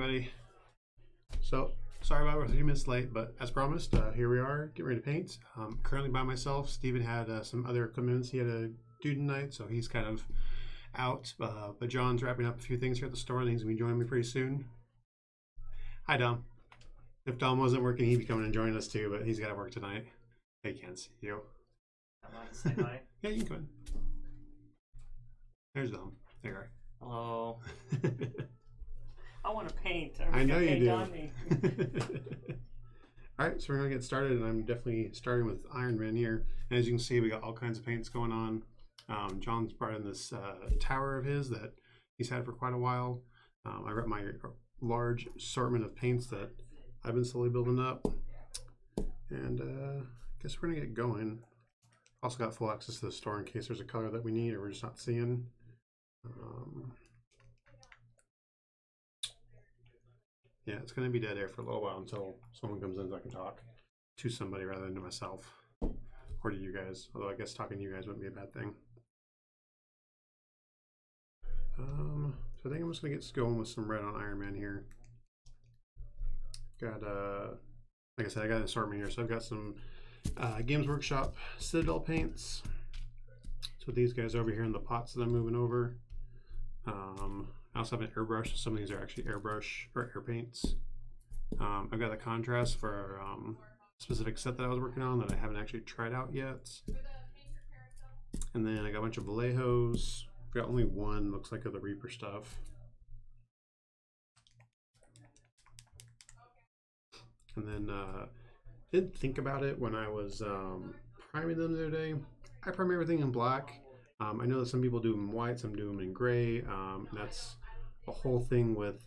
Everybody. So sorry about we're 3 minutes late, but as promised, here we are getting ready to paint. Currently by myself. Steven had some other commitments. He had a due tonight, so he's kind of out. But John's wrapping up a few things here at the store, and he's gonna be joining me pretty soon. Hi, Dom. If Dom wasn't working, he'd be coming and joining us too, but he's got to work tonight. He can't see you. I'm on to say hi. Yeah, you can come in. There's Dom. There you are. Hello. I want to paint. I know you do. On me. All right, so we're gonna get started, and I'm definitely starting with Ironman here. And as you can see, we got all kinds of paints going on. John's brought in this tower of his that he's had for quite a while. I got my large assortment of paints that I've been slowly building up, and I guess we're gonna get going. Also got full access to the store in case there's a color that we need or we're just not seeing. Yeah, it's going to be dead air for a little while until someone comes in so I can talk to somebody rather than to myself or to you guys. Although I guess talking to you guys wouldn't be a bad thing. So I think I'm just going to get going with some red on Ironman here. Got, like I said, I got an assortment here. So I've got some Games Workshop Citadel paints. So these guys over here in the pots that I'm moving over. I also have an airbrush. Some of these are actually airbrush or air paints. I've got the contrast for a specific set that I was working on that I haven't actually tried out yet. And then I got a bunch of Vallejos. I've got only one, looks like, of the Reaper stuff. And then didn't think about it when I was priming them the other day. I prime everything in black. I know that some people do them in white, some do them in gray. And that's a whole thing with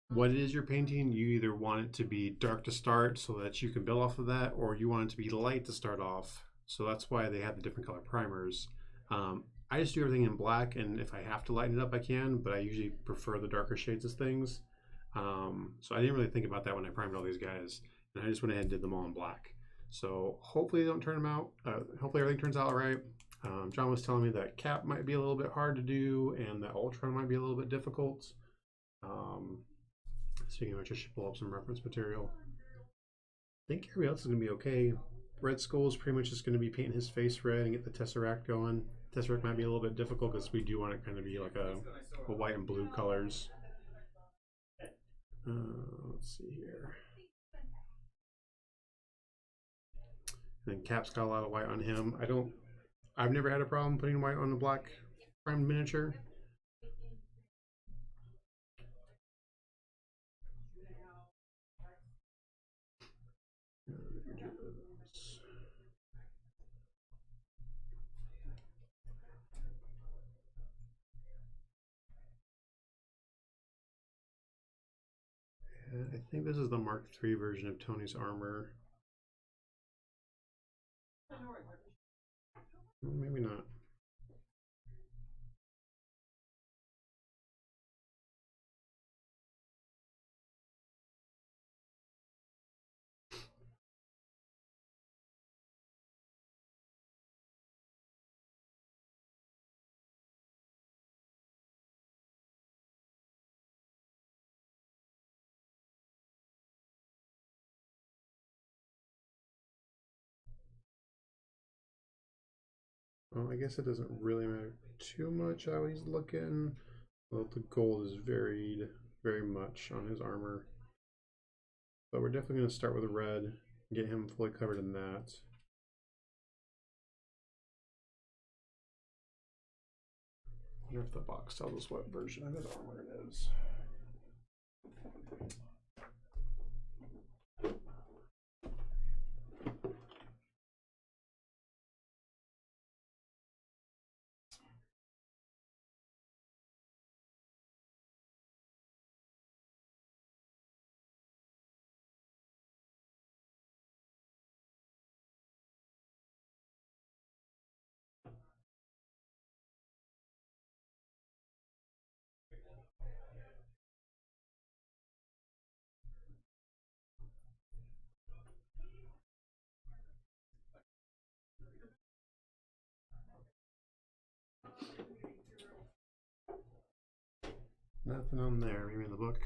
what it is you're painting. You either want it to be dark to start so that you can build off of that, or you want it to be light to start off. So that's why they have the different color primers. I just do everything in black, and if I have to lighten it up, I can, but I usually prefer the darker shades of things. So I didn't really think about that when I primed all these guys, and I just went ahead and did them all in black. So hopefully they don't turn them out. Hopefully everything turns out all right. John was telling me that cap might be a little bit hard to do, and that ultra might be a little bit difficult. So you can just pull up some reference material. I think everybody else is going to be okay. Red Skull is pretty much just going to be painting his face red and get the Tesseract going. Tesseract might be a little bit difficult because we do want it kind of be like a white and blue colors. Let's see here. And then Cap's got a lot of white on him. I've never had a problem putting white on the black primed miniature. I think this is the Mark III version of Tony's armor. Maybe not. Well, I guess it doesn't really matter too much how he's looking. Well, the gold is varied very much on his armor. But we're definitely going to start with red and get him fully covered in that. I wonder if the box tells us what version of his armor it is. Nothing on there, maybe in the book.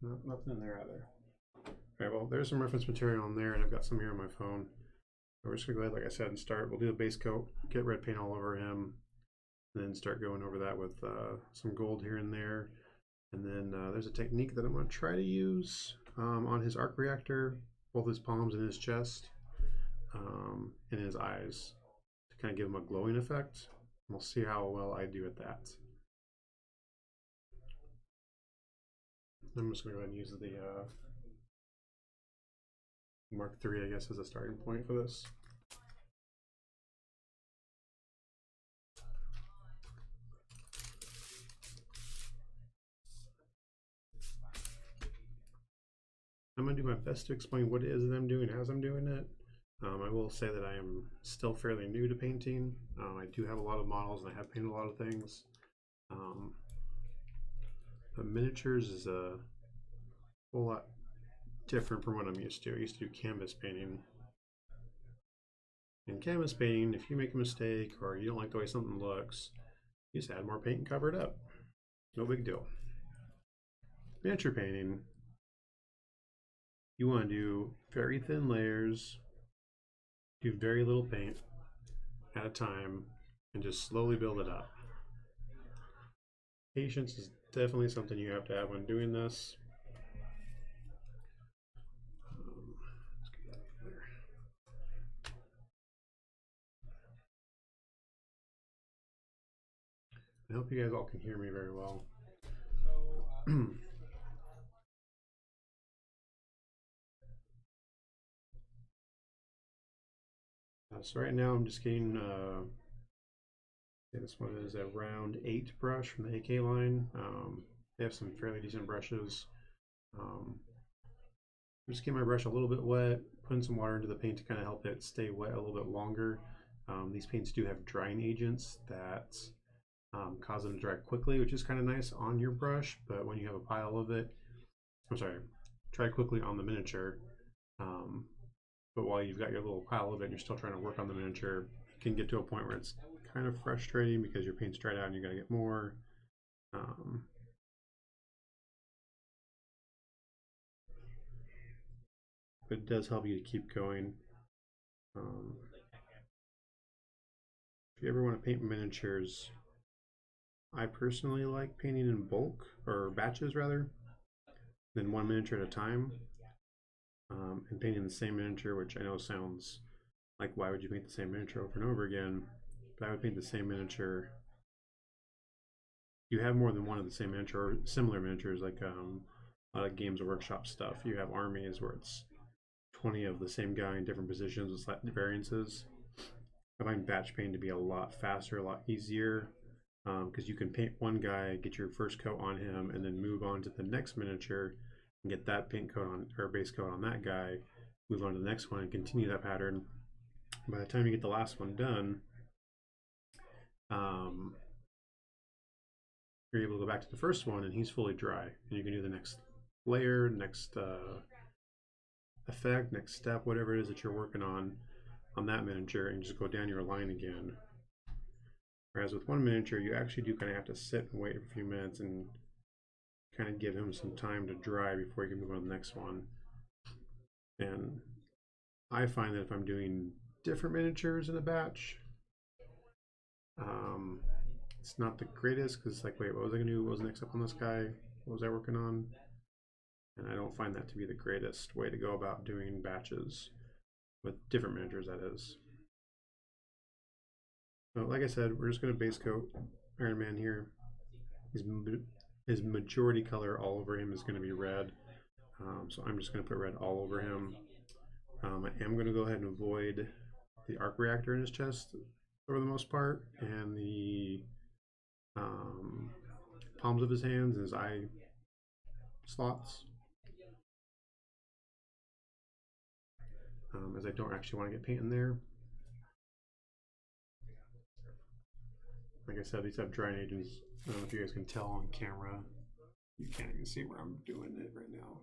No, nothing in there either. Alright, well, there's some reference material in there, and I've got some here on my phone. We're just going to go ahead, like I said, and start. We'll do a base coat, get red paint all over him, and then start going over that with some gold here and there. And then there's a technique that I'm going to try to use on his arc reactor, both his palms and his chest, and his eyes, to kind of give him a glowing effect. We'll see how well I do at that. I'm just going to go ahead and use the Mark III, I guess, as a starting point for this. I'm going to do my best to explain what it is that I'm doing as I'm doing it. I will say that I am still fairly new to painting. I do have a lot of models and I have painted a lot of things. But miniatures is a whole lot different from what I'm used to. I used to do canvas painting. In canvas painting, if you make a mistake or you don't like the way something looks, you just add more paint and cover it up. No big deal. Miniature painting, you want to do very thin layers, do very little paint at a time, and just slowly build it up. Patience is definitely something you have to have when doing this. Let's get that over there. I hope you guys all can hear me very well. So right now I'm just getting, this one is a round 8 brush from the AK line. They have some fairly decent brushes. Just get my brush a little bit wet, putting some water into the paint to kind of help it stay wet a little bit longer. These paints do have drying agents that cause them to dry quickly, which is kind of nice on your brush, but when you have a pile of it, I'm sorry, dry quickly on the miniature. But while you've got your little pile of it and you're still trying to work on the miniature, it can get to a point where it's kind of frustrating because your paint's dried out and you got to get more. But it does help you to keep going. If you ever want to paint miniatures, I personally like painting in bulk, or batches rather, than one miniature at a time. And painting the same miniature, which I know sounds like why would you paint the same miniature over and over again, but I would paint the same miniature. You have more than one of the same miniature or similar miniatures, like a lot of Games Workshop stuff. You have armies where it's 20 of the same guy in different positions with slight variances. I find batch painting to be a lot faster, a lot easier, because you can paint one guy, get your first coat on him, and then move on to the next miniature and get that paint coat on, or base coat on that guy, move on to the next one and continue that pattern. By the time you get the last one done, you're able to go back to the first one and he's fully dry, and you can do the next layer, next effect, next step, whatever it is that you're working on that miniature, and just go down your line again. Whereas with one miniature, you actually do kind of have to sit and wait for a few minutes and kind of give him some time to dry before you can move on to the next one. And I find that if I'm doing different miniatures in a batch, it's not the greatest, because it's like, wait, what was I going to do? What was next up on this guy? What was I working on? And I don't find that to be the greatest way to go about doing batches with different miniatures, that is. So like I said, we're just going to base coat Ironman here. His majority color all over him is going to be red. So I'm just going to put red all over him. I am going to go ahead and avoid the arc reactor in his chest for the most part, and the palms of his hands and his eye slots, as I don't actually want to get paint in there. said, these have drying agents. I don't know if you guys can tell on camera. You can't even see where I'm doing it right now.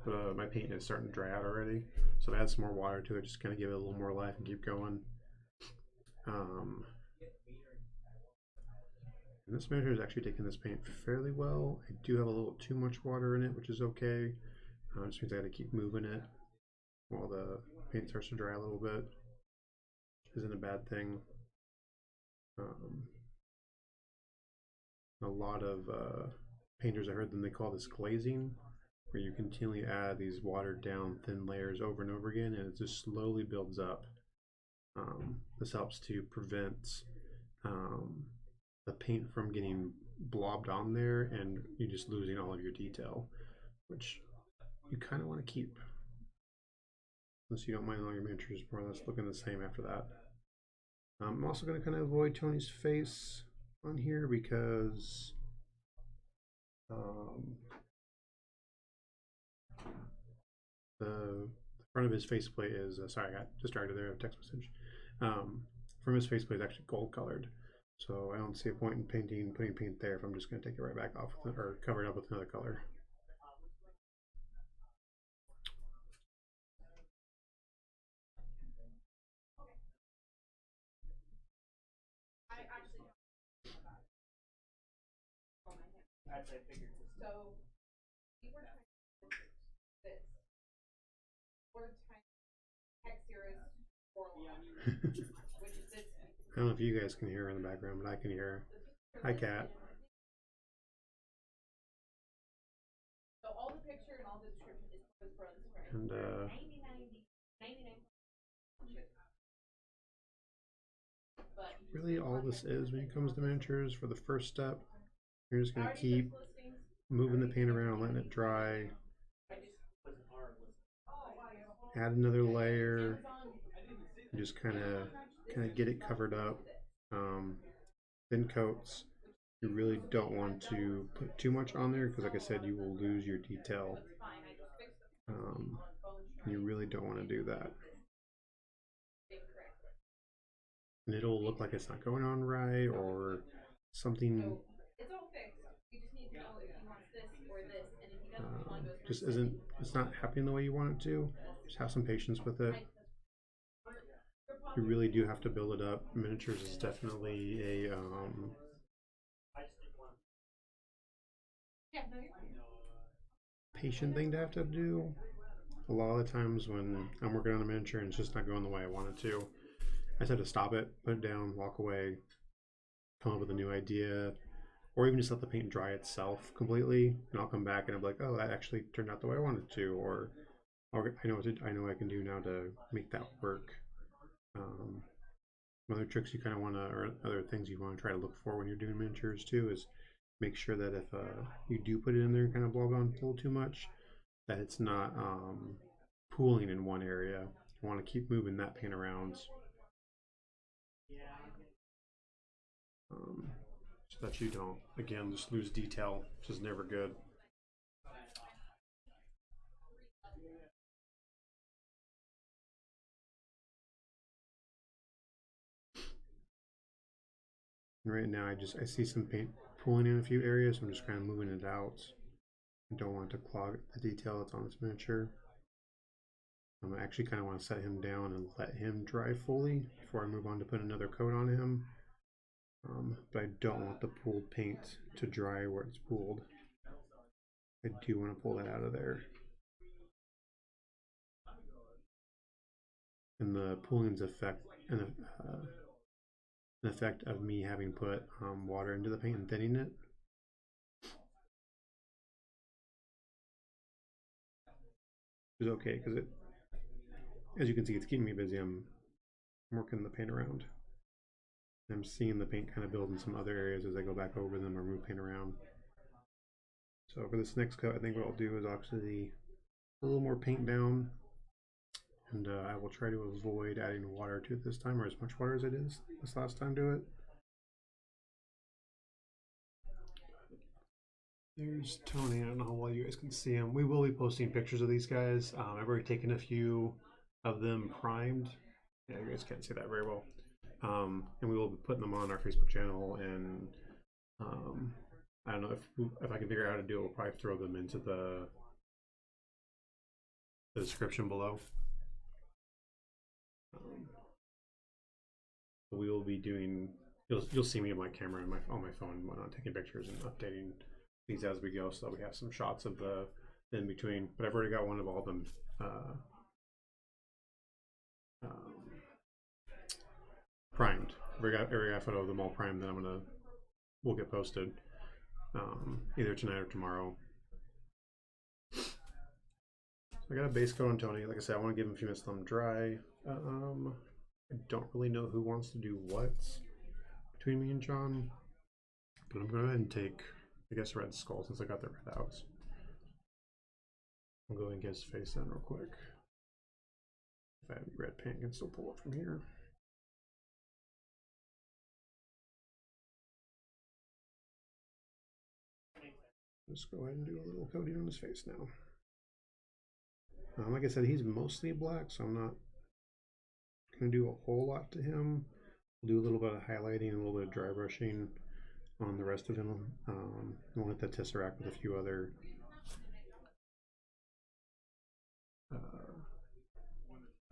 But my paint is starting to dry out already. So I've added some more water to it, just kind of give it a little more life and keep going. And this miniature is actually taking this paint fairly well. I do have a little too much water in it, which is okay. Just means I got to keep moving it while the paint starts to dry a little bit. Isn't a bad thing. A lot of painters, I heard them, they call this glazing, where you continually add these watered down thin layers over and over again, and it just slowly builds up. This helps to prevent the paint from getting blobbed on there and you just losing all of your detail, which you kind of want to keep, unless you don't mind all your miniatures more or less looking the same after that. I'm also going to kind of avoid Tony's face on here because the front of his faceplate is sorry, I got distracted there. A text message. From his faceplate is actually gold colored, so I don't see a point in putting paint there if I'm just going to take it right back off with it, or cover it up with another color. I don't know if you guys can hear her in the background, but I can hear her. Hi, Cat. And really all this is when it comes to miniatures, for the first step, you're just going to keep moving the paint around, letting it dry. Add another layer, and just kind of get it covered up. Thin coats. You really don't want to put too much on there because, like I said, you will lose your detail. You really don't want to do that. And it'll look like it's not going on right, or something just isn't, it's not happening the way you want it to. Just have some patience with it. You really do have to build it up. Miniatures is definitely a patient thing to have to do. A lot of the times when I'm working on a miniature and it's just not going the way I want it to, I just have to stop it, put it down, walk away, come up with a new idea, or even just let the paint dry itself completely, and I'll come back and I'm like, oh, that actually turned out the way I wanted to, or I know I can do now to make that work. Other tricks you kind of want to, or other things you want to try to look for when you're doing miniatures too, is make sure that if you do put it in there and kind of blob on a little too much, that it's not pooling in one area. You want to keep moving that paint around so that you don't, again, just lose detail, which is never good. And right now I see some paint pooling in a few areas, so I'm just kind of moving it out. I don't want to clog the detail that's on this miniature. I actually kind of want to set him down and let him dry fully before I move on to put another coat on him. But I don't want the pooled paint to dry where it's pooled. I do want to pull that out of there. And the pooling's effect, an effect of me having put water into the paint and thinning it. Is okay because it, as you can see, it's keeping me busy. I'm working the paint around. I'm seeing the paint kind of build in some other areas as I go back over them or move paint around. So for this next coat, I think what I'll do is actually a little more paint down, and I will try to avoid adding water to it this time, or as much water as I did this last time to it. There's Tony. I don't know how well you guys can see him. We will be posting pictures of these guys. I've already taken a few of them primed. Yeah, you guys can't see that very well. And we will be putting them on our Facebook channel. And I don't know if I can figure out how to do it. We'll probably throw them into the description below. We will be doing. You'll see me on my camera and on my phone and whatnot, taking pictures and updating these as we go, so that we have some shots of the in between. But I've already got one of all of them primed. Every got a photo of them all primed that will get posted either tonight or tomorrow. So I got a base coat on Tony. Like I said, I want to give him a few minutes to let him dry. I don't really know who wants to do what between me and John, but I'm going to go ahead and take, I guess, Red Skull since I got the red out. I'll go ahead and get his face in real quick. If I have any red paint, I can still pull it from here. Just go ahead and do a little coating on his face now. Like I said, he's mostly black, so I'm not going to do a whole lot to him. We'll do a little bit of highlighting and a little bit of dry brushing on the rest of him. We'll hit the Tesseract with a few other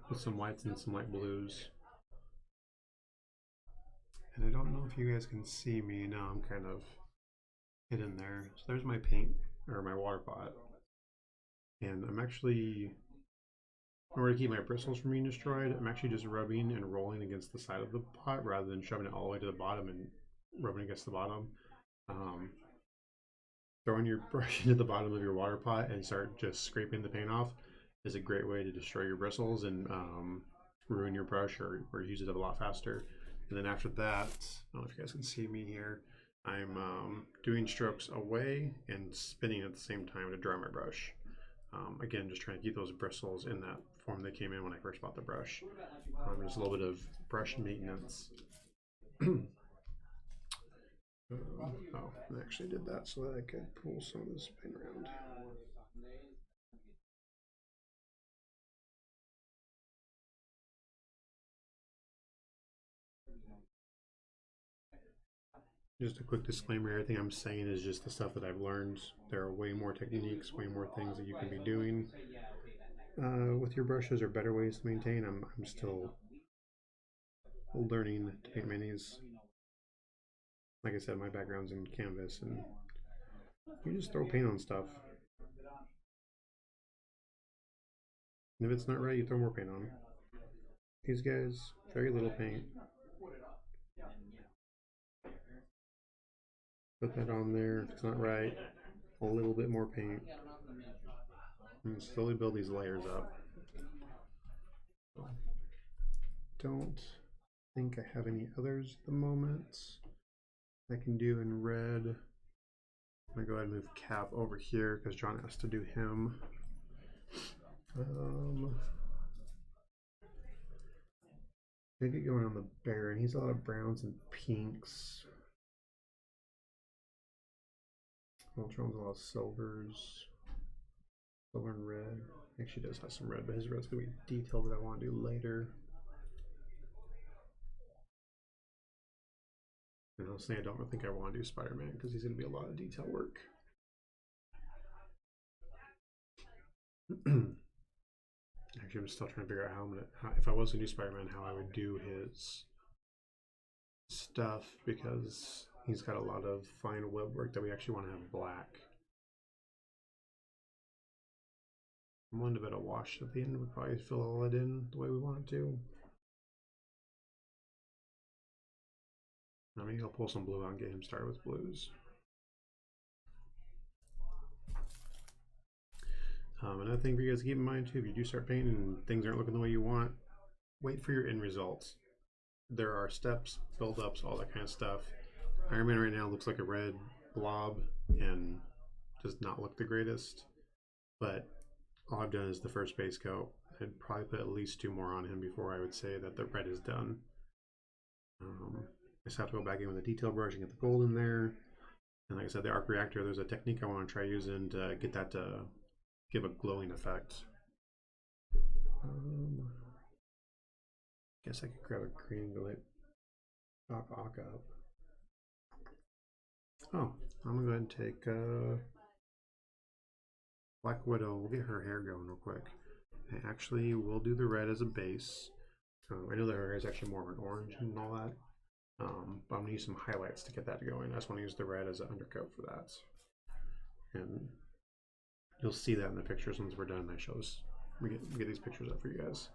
with some whites and some light blues. And I don't know if you guys can see me now. I'm kind of hidden there. So there's my paint or my water pot, and I'm actually, in order to keep my bristles from being destroyed, I'm actually just rubbing and rolling against the side of the pot rather than shoving it all the way to the bottom and rubbing against the bottom. Throwing your brush into the bottom of your water pot and start just scraping the paint off is a great way to destroy your bristles and ruin your brush or use it a lot faster. And then after that, I don't know if you guys can see me here, I'm doing strokes away and spinning at the same time to dry my brush. Again, just trying to keep those bristles in that form they came in when I first bought the brush. Just a little bit of brush maintenance. Oh, I actually did that so that I could pull some of this paint around. Just a quick disclaimer, everything I'm saying is just the stuff that I've learned. There are way more techniques, way more things that you can be doing with your brushes, or better ways to maintain. I'm still learning to paint minis. Like I said, my background's in canvas, and you just throw paint on stuff. And if it's not right, you throw more paint on. These guys, very little paint. Put that on there. If it's not right, a little bit more paint. And slowly build these layers up. Don't think I have any others at the moment. I can do in red. I'm gonna go ahead and move Cap over here because John has to do him. I get going on the Baron. He's a lot of browns and pinks. Ultron's a lot of silvers. Silver and red. Actually does have some red, but his red's gonna be detailed that I want to do later. And honestly, I don't think I want to do Spider-Man because he's going to be a lot of detail work. Actually, I'm still trying to figure out if I was going to do Spider-Man, how I would do his stuff, because he's got a lot of fine web work that we actually want to have black. I'm wanting a bit of wash at the end would probably fill all that in the way we want it to. I mean, I'll pull some blue out and get him started with blues. Another thing for you guys to keep in mind too, if you do start painting and things aren't looking the way you want, wait for your end results. There are steps, build-ups, all that kind of stuff. Ironman right now looks like a red blob and does not look the greatest, but all I've done is the first base coat. I'd probably put at least 2 more on him before I would say that the red is done. I just have to go back in with a detail brush and get the gold in there. And like I said, the arc reactor, there's a technique I want to try using to get that to give a glowing effect. Guess I could grab a green and go ahead up. Oh, I'm gonna go ahead and take Black Widow. We'll get her hair going real quick. And actually, we'll do the red as a base. I know that her hair is actually more of an orange and all that. But I'm gonna use some highlights to get that going. I just want to use the red as an undercoat for that. And you'll see that in the pictures once we're done. I show us. We get these pictures up for you guys.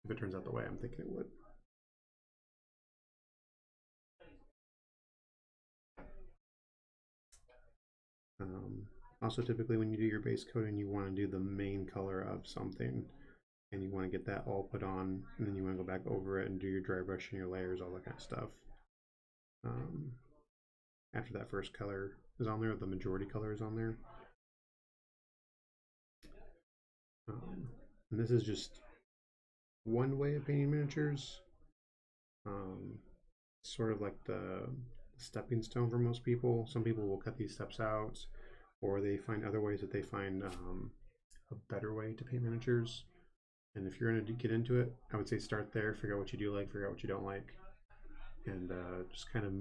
If it turns out the way I'm thinking it would. Also, typically when you do your base coating, you want to do the main color of something, and you want to get that all put on, and then you want to go back over it and do your dry brush and your layers, all that kind of stuff. After that first color is on there, the majority color is on there. And this is just one way of painting miniatures. Sort of like the stepping stone for most people. Some people will cut these steps out, or they find other ways that they find a better way to paint miniatures. And if you're going to get into it, I would say start there, figure out what you do like, figure out what you don't like, and just kind of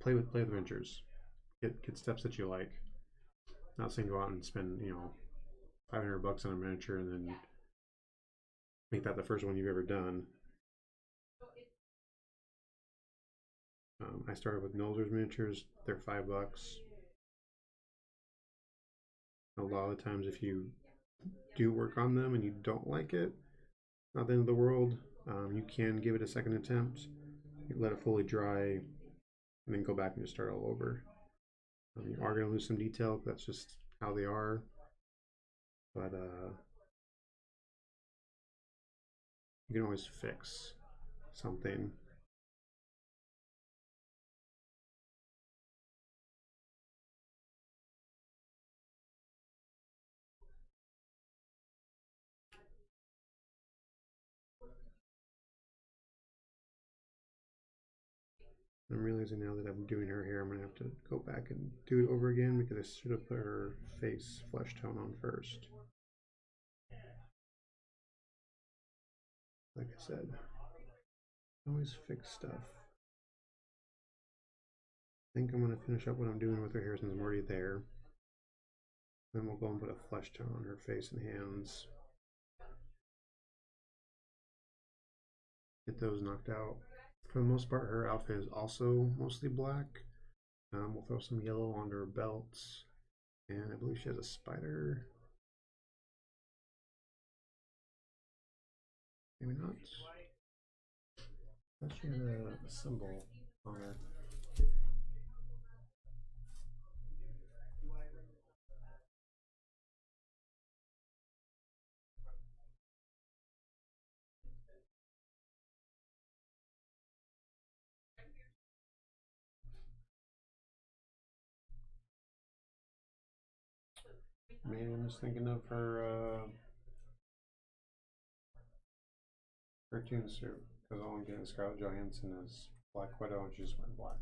play with miniatures. Get steps that you like. Not saying go out and spend $500 on a miniature and then make that the first one you've ever done. I started with Nolzur's miniatures. They're $5. A lot of the times, if you do work on them and you don't like it, not the end of the world. You can give it a second attempt, let it fully dry, and then go back and just start all over. You are going to lose some detail. That's just how they are. But you can always fix something. I'm realizing now that I'm doing her hair, I'm going to have to go back and do it over again because I should have put her face flesh tone on first. Like I said, always fix stuff. I think I'm going to finish up what I'm doing with her hair since I'm already there. Then we'll go and put a flesh tone on her face and hands. Get those knocked out. For the most part, her outfit is also mostly black. We'll throw some yellow onto her belt. And I believe she has a spider. Maybe not. I thought she had a symbol on her. Maybe I'm just thinking of her cartoon suit, because all I'm getting Scarlett Johansson is Black Widow and she's wearing black.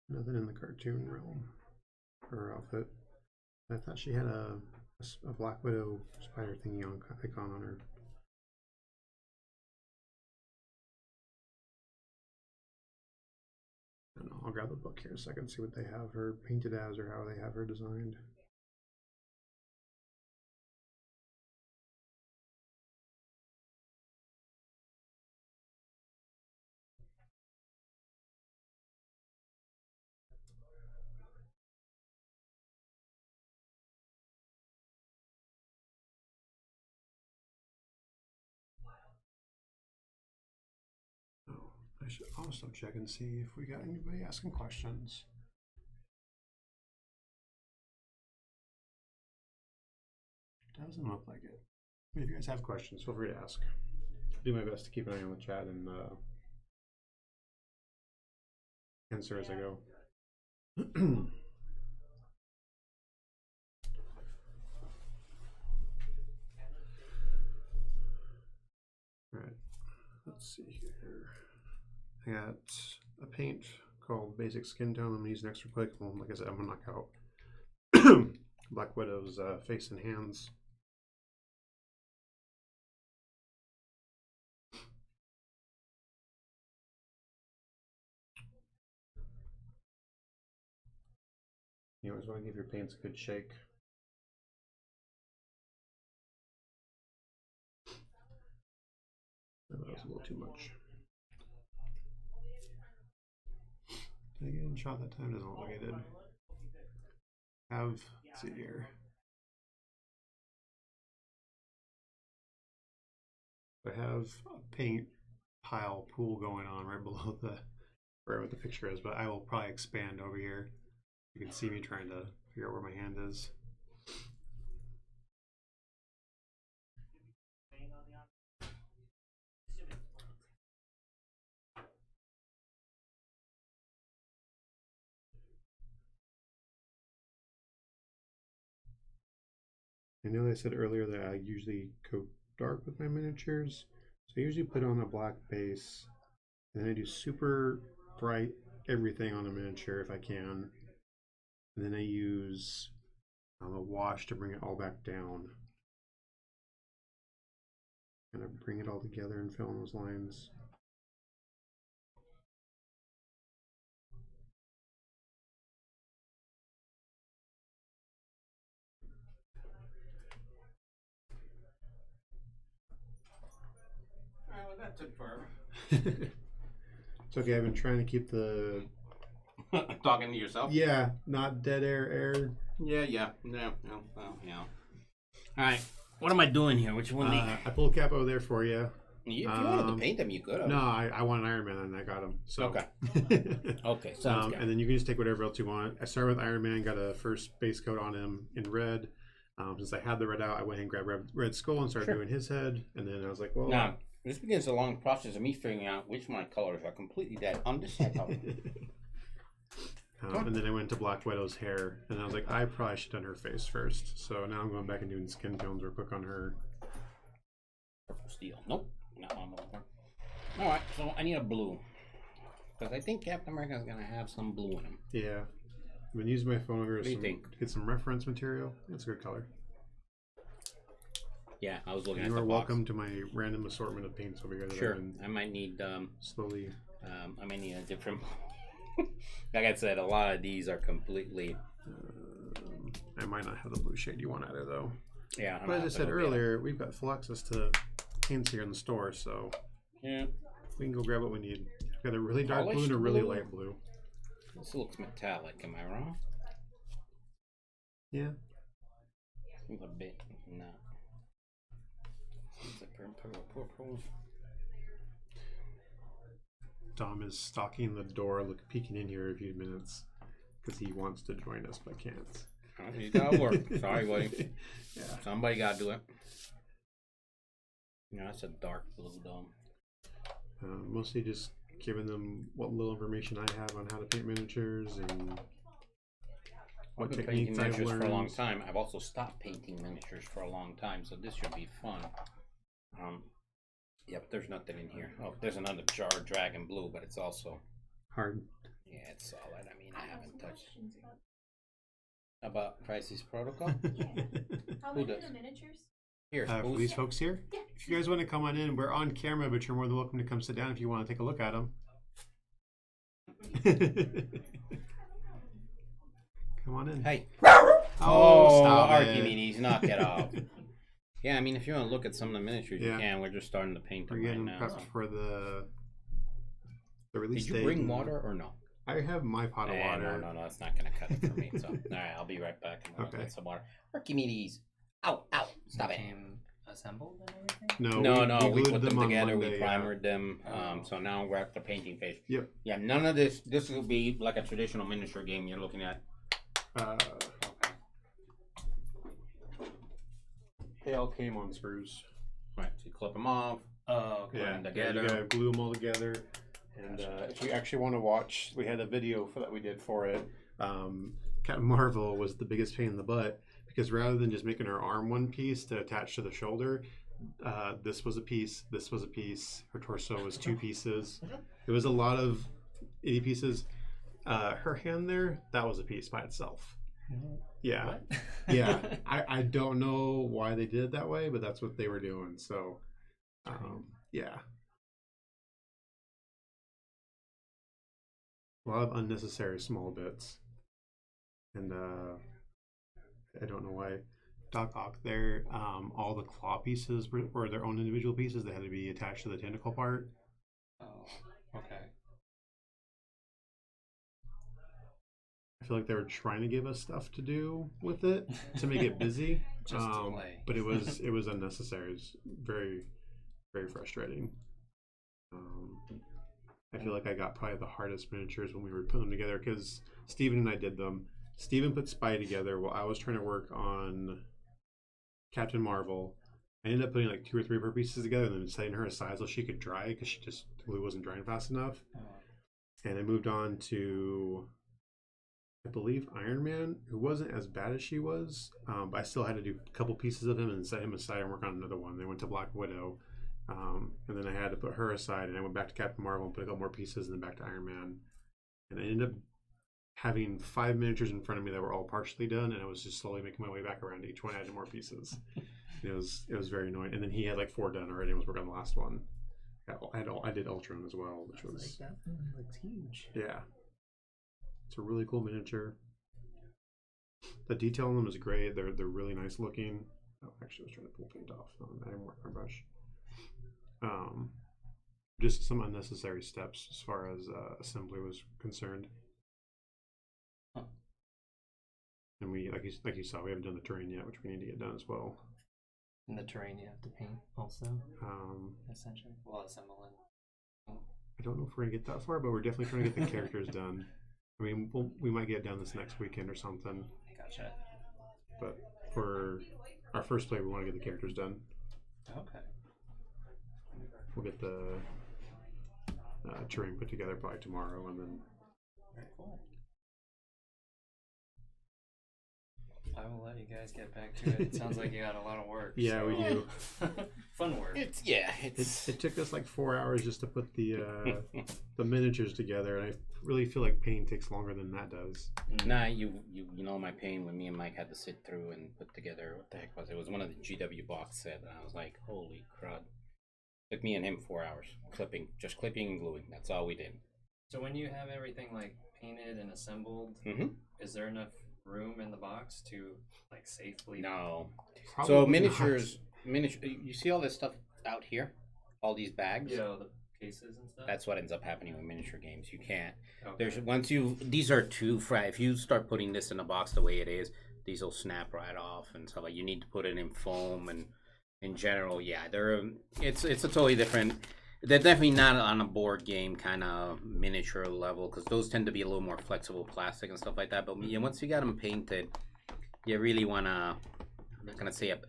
Nothing in the cartoon realm. Her outfit. I thought she had a Black Widow spider thingy icon on her. I don't know, I'll grab the book here in a second, see what they have her painted as or how they have her designed. I should also check and see if we got anybody asking questions. Doesn't look like it. If you guys have questions, feel free to ask. I'll do my best to keep an eye on the chat and answer as I go. Alright, let's see here. I got a paint called Basic Skin Tone. I'm going to use an extra quick one. Like I said, I'm going to knock out Black Widow's face and hands. You always want to give your paints a good shake. Oh, that was a little too much. Did I get in shot that time? Doesn't look like I did. Let's see here. I have a paint pile pool going on right below right where the picture is, but I will probably expand over here. You can see me trying to figure out where my hand is. I know I said earlier that I usually coat dark with my miniatures, so I usually put on a black base, and then I do super bright everything on a miniature if I can, and then I use a wash to bring it all back down. Kind of bring it all together and fill in those lines. Alright, well that took forever. It's okay, I've been trying to keep the... Talking to yourself? Yeah, not dead air. Yeah. Alright, what am I doing here? Which one? I pulled a cap over there for you. If you wanted to paint them, you could have. No, I want an Ironman and I got him. So. Okay. Okay, sounds good. And then you can just take whatever else you want. I started with Ironman, got a first base coat on him in red. Since I had the red out, I went and grabbed Red Skull and started doing his head. And then I was like, well... Now, this begins a long process of me figuring out which of my colors are completely dead on this side. And then I went to Black Widow's hair, and I was like, I probably should have done her face first. So now I'm going back and doing skin tones real quick on her. Purple steel. Nope. Not one more. Alright, so I need a blue. Because I think Captain America is going to have some blue in him. Yeah. I've been using my phone over What do you think? to get some reference material. It's a good color. Yeah, I was looking at You the are box. welcome to my random assortment of paints over here. That Sure. I've been I might need slowly. I might need a different. Like I said, a lot of these are completely. I might not have the blue shade you want either, though. Yeah. But as I said earlier, we've got full access to paints here in the store, so yeah, we can go grab what we need. We've got a really dark blue Polished and a really blue? light blue. This looks metallic. Am I wrong? Yeah. Seems a bit not. It's a purple. Tom is stalking the door, peeking in here a few minutes because he wants to join us but can't. You gotta work. Sorry, buddy. Yeah. Somebody gotta do it. No, that's a dark blue though. Mostly just giving them what little information I have on how to paint miniatures and what I've been painting techniques I've miniatures learned. for a long time. I've also stopped painting miniatures for a long time, so this should be fun. Yeah, but there's nothing in here. Oh, there's another jar of dragon blue, but it's also Hard. yeah, it's solid. I mean, I haven't touched about Crisis Protocol. How Who many does? are the miniatures? Here, For who's- these folks here, Yeah. if you guys want to come on in, we're on camera, but you're more than welcome to come sit down if you want to take a look at them. Come on in. Hey. Oh, stop it. Archimedes, knock it off. Yeah, I mean, if you want to look at some of the miniatures, Yeah. you can. We're just starting to paint We're them right getting now. prepped so. for the release Did you date bring and- water or no? I have my pot of water. No, that's not gonna cut it for me. So, all right, I'll be right back. I'm gonna Okay. get some water. Archimedes, ow, stop it. Came assembled and everything? No, we glued put them on together. Monday, We yeah. primered them. So now we're at the painting phase. Yep. Yeah, none of this. This will be like a traditional miniature game you're looking at. They all came on sprues. Right, so you clip them off. Oh, okay. Yeah. You Together. gotta glue them all together. And if you actually want to watch, we had a video that we did for it. Captain Marvel was the biggest pain in the butt because rather than just making her arm one piece to attach to the shoulder, this was a piece, this was a piece, her torso was two pieces. It was a lot of itty pieces. Her hand there, that was a piece by itself. Yeah. What? Yeah. I don't know why they did it that way, but that's what they were doing. So, yeah. A lot of unnecessary small bits. And I don't know why. Doc Ock there, all the claw pieces were their own individual pieces. They had to be attached to the tentacle part. Oh, okay. I feel like they were trying to give us stuff to do with it to make it busy. Just to play. But it was unnecessary. It was very, very frustrating. I feel like I got probably the hardest miniatures when we were putting them together because Steven and I did them. Steven put Spy together while I was trying to work on Captain Marvel. I ended up putting like 2 or 3 of her pieces together and then setting her aside so she could dry because the glue wasn't drying fast enough. And I moved on to, I believe, Ironman, who wasn't as bad as she was, but I still had to do a couple pieces of him and set him aside and work on another one. They went to Black Widow, and then I had to put her aside, and I went back to Captain Marvel and put a couple more pieces, and then back to Iron Man. And I ended up having 5 miniatures in front of me that were all partially done, and I was just slowly making my way back around to each one, adding more pieces. It was very annoying. And then he had like 4 done already and was working on the last one. I did Ultron as well, which was like that thing looks huge. yeah. It's a really cool miniature. The detail on them is great. They're really nice looking. Oh, actually, I was trying to pull paint off. I didn't work my brush. Just some unnecessary steps as far as assembly was concerned. Huh. And we, like you saw, we haven't done the terrain yet, which we need to get done as well. And the terrain you have to paint also, essentially. Well, assemble it. I don't know if we're gonna get that far, but we're definitely trying to get the characters done. I mean, we might get done this next weekend or something. Gotcha. But for our first play, we want to get the characters done. Okay. We'll get the terrain put together probably tomorrow, and then. Very cool. I will let you guys get back to it. It sounds like you got a lot of work. Yeah, so. we do. Fun work. It took us like 4 hours just to put the miniatures together, and I really feel like paint takes longer than that does. Nah, you know my pain when me and Mike had to sit through and put together, what the heck was it? It was one of the GW box set, and I was like, holy crud. Took me and him 4 hours just clipping and gluing. That's all we did. So when you have everything like painted and assembled, is there enough room in the box to like safely? No. Probably So miniatures, you see all this stuff out here? All these bags? Yeah, the cases and stuff? That's what ends up happening with miniature games. You can't. Okay. These are too flat. If you start putting this in a box the way it is, these will snap right off and stuff. Like you need to put it in foam, and in general, yeah, it's a totally different. They're definitely not on a board game kind of miniature level because those tend to be a little more flexible plastic and stuff like that. But yeah, once you got them painted, you really want to, I'm not going to say a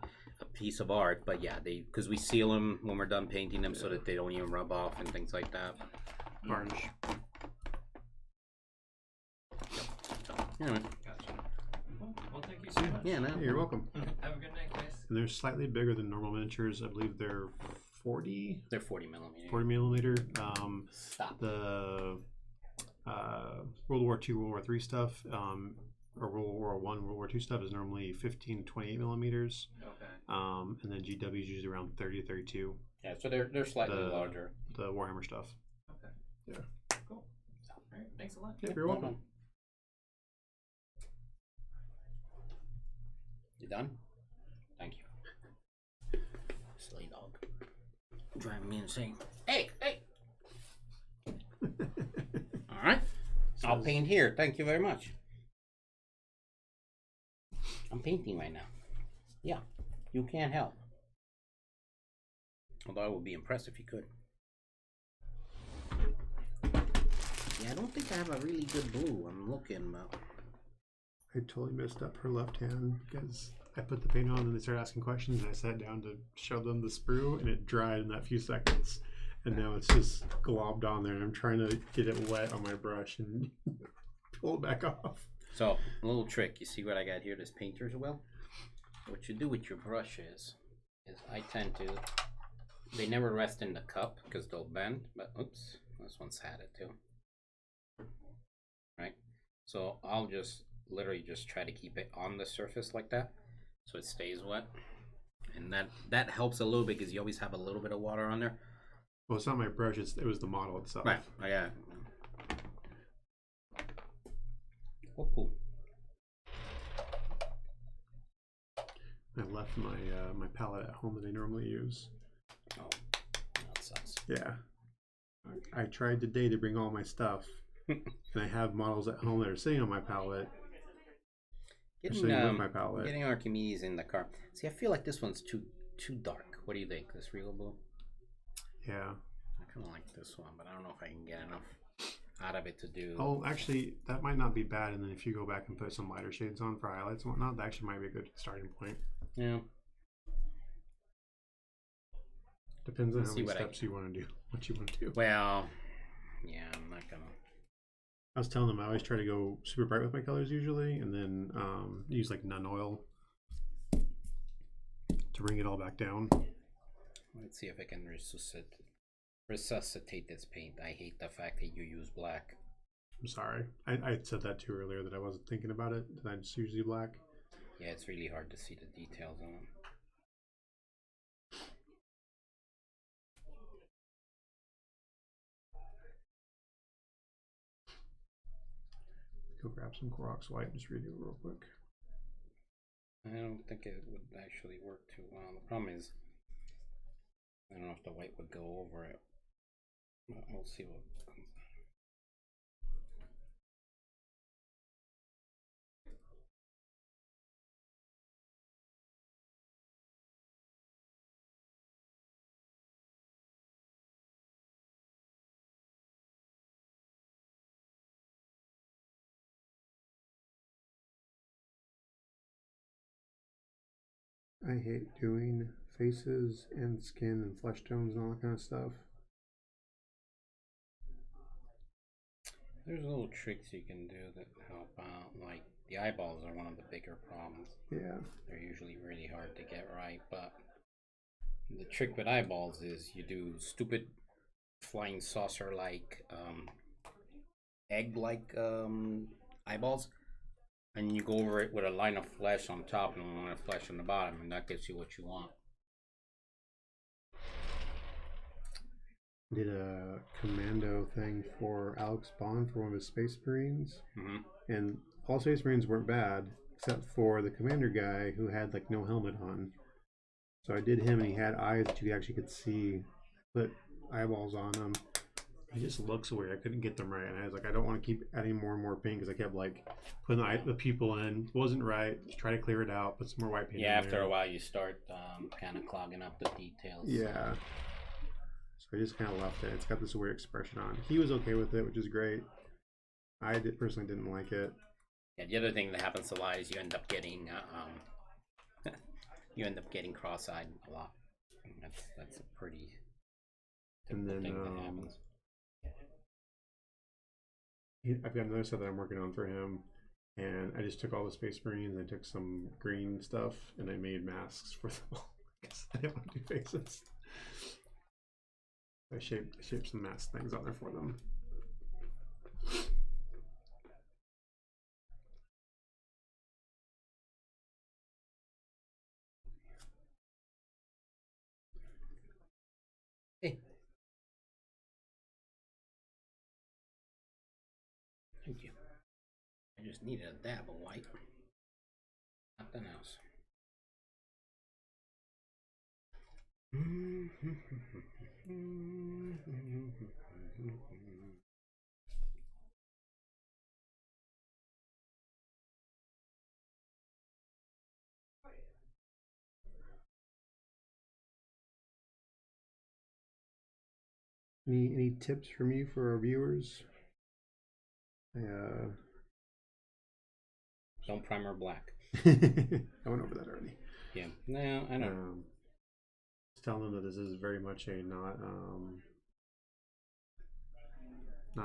piece of art, but yeah, because we seal them when we're done painting them so that they don't even rub off and things like that. Varnish. So, anyway. Gotcha. Well, thank you so much. Yeah, no. You're welcome. Have a good night, guys. And they're slightly bigger than normal miniatures. I believe they're 40. They're 40 millimeter. 40 millimeter. Stop. The World War II, World War III stuff, or World War I, World War II stuff is normally 15 to 28 millimeters. Okay. And then GW is usually around 30 to 32. Yeah, so they're slightly larger. The Warhammer stuff. Okay. Yeah. Cool. All right. Thanks a lot. Yeah, you're welcome. You done? Thank you. Silly dog. Driving me insane. Hey! Alright. I'll paint here. Thank you very much. I'm painting right now. Yeah. You can't help. Although I would be impressed if you could. Yeah, I don't think I have a really good blue. I'm looking, but... I totally messed up her left hand because I put the paint on and they started asking questions and I sat down to show them the sprue and it dried in that few seconds. And now it's just globbed on there and I'm trying to get it wet on my brush and pull it back off. So, a little trick. You see what I got here, this painter's wheel? What you do with your brush is I tend to, they never rest in the cup because they'll bend, but oops, this one's had it too. Right? So I'll just literally just try to keep it on the surface like that, so it stays wet, and that helps a little bit because you always have a little bit of water on there. Well, it's not my brush; it was the model itself. Right. Yeah. Oh, cool. I left my palette at home that I normally use. Oh, that sucks. Yeah. I tried today to bring all my stuff, and I have models at home that are sitting on my palette. Getting with my palette. Getting Archimedes in the car. See, I feel like this one's too dark. What do you think? This Regal Blue? Yeah. I kind of like this one, but I don't know if I can get enough out of it to do. Oh, actually, that might not be bad. And then if you go back and put some lighter shades on for highlights and whatnot, that actually might be a good starting point. Yeah. Depends on how many steps you want to do. What you want to do. Well, yeah, I'm not gonna. I was telling them I always try to go super bright with my colors usually, and then use like nun oil to bring it all back down. Let's see if I can resuscitate this paint. I hate the fact that you use black. I'm sorry. I said that too earlier that I wasn't thinking about it. That I just usually black. Yeah, it's really hard to see the details on it. Go grab some Clorox white and just redo it real quick. I don't think it would actually work too well. The problem is, I don't know if the white would go over it. But we'll see what comes out. I hate doing faces and skin and flesh tones and all that kind of stuff. There's little tricks you can do that help out. Like the eyeballs are one of the bigger problems. Yeah. They're usually really hard to get right, but the trick with eyeballs is you do stupid flying saucer like egg like eyeballs, and you go over it with a line of flesh on top and a line of flesh on the bottom, and that gets you what you want. Did a commando thing for Alex Bond for one of his Space Marines, and all Space Marines weren't bad except for the commander guy who had like no helmet on. So I did him, and he had eyes that you actually could see. Put eyeballs on him. He just looks weird. I couldn't get them right, and I was like, I don't want to keep adding more and more paint because I kept like putting the pupil in. It wasn't right. Try to clear it out. Put some more white paint. Yeah, in after there. a while you start kind of clogging up the details. Yeah. So I just kind of left it. It's got this weird expression on. He was okay with it, which is great. I personally didn't like it. Yeah, the other thing that happens a lot is you end up getting cross-eyed a lot. That's a pretty typical thing that happens. I've got another set that I'm working on for him, and I just took all the Space Marines and I took some green stuff and I made masks for them all because I didn't want to do faces. I shaped some mask things on there for them. Hey. Thank you. I just needed a dab of white. Nothing else. Any tips from you for our viewers? Don't primer black. I went over that already. Yeah, no, I know. Just telling them that this is very much a not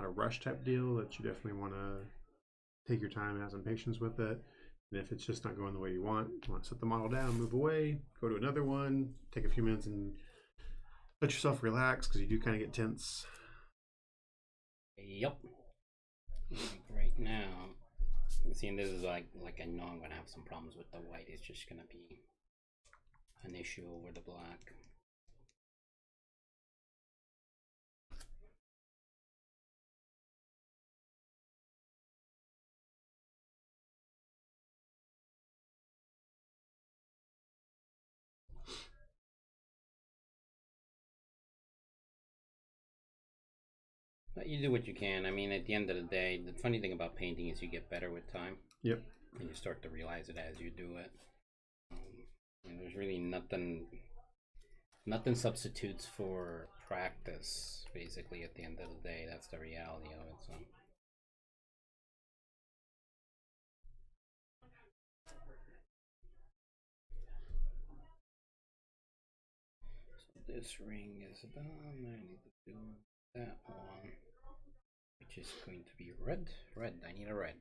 a rush type deal. That you definitely want to take your time and have some patience with it. And if it's just not going the way you want to set the model down, move away, go to another one, take a few minutes and let yourself relax because you do kind of get tense. Yep. Like right now, See, and this is like I know I'm gonna have some problems with the white. It's just gonna be an issue over the black. But you do what you can. I mean, at the end of the day, the funny thing about painting is you get better with time. Yep. And you start to realize it as you do it. And there's really nothing substitutes for practice. Basically, at the end of the day, that's the reality of it. So. This ring is done. I need to do that one, which is going to be red. Red. I need a red.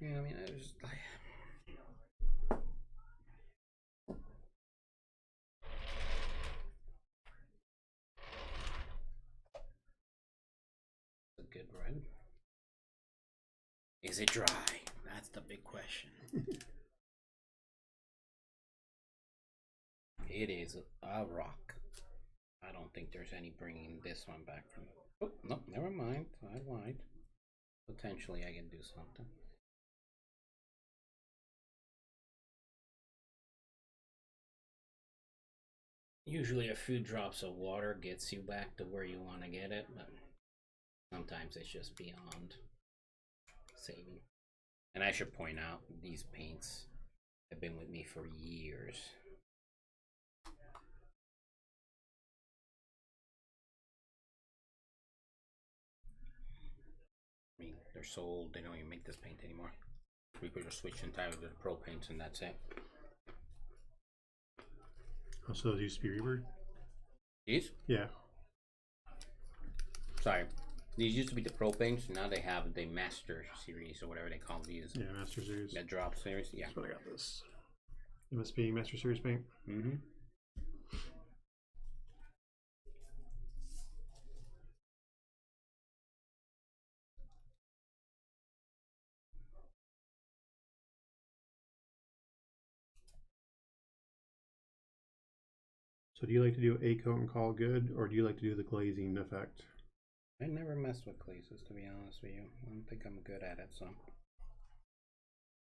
Yeah, I mean, I just like. A good red. Is it dry? That's the big question. It is a rock. I don't think there's any bringing this one back from. Oh, no, never mind. I lied. Potentially, I can do something. Usually, a few drops of water gets you back to where you want to get it, but sometimes it's just beyond saving. And I should point out, these paints have been with me for years. I mean, they're so old, they don't even make this paint anymore. We could just switch entirely to the pro paints and that's it. Oh, so those used to be Rebirth? These? Yeah. Sorry. These used to be the pro paints, now they have the Master series or whatever they call these. Yeah, Master Series. The drop series, yeah. That's what I got this. It must be Master Series paint. Mm-hmm. So do you like to do a coat and call good, or do you like to do the glazing effect? I never messed with glazes, to be honest with you. I don't think I'm good at it, so.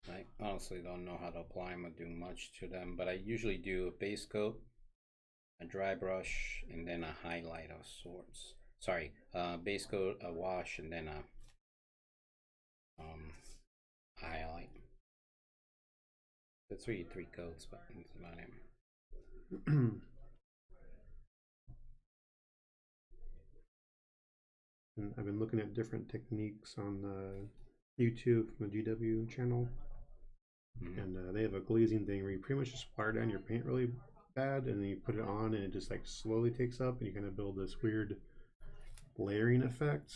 I honestly don't know how to apply them or do much to them, but I usually do a base coat, a dry brush, and then a highlight of sorts. Sorry, base coat, a wash, and then a highlight. That's really 3 coats, but that's about it. And I've been looking at different techniques on YouTube from the GW channel. And they have a glazing thing where you pretty much just water down your paint really bad, and then you put it on and it just like slowly takes up, and you kind of build this weird layering effect,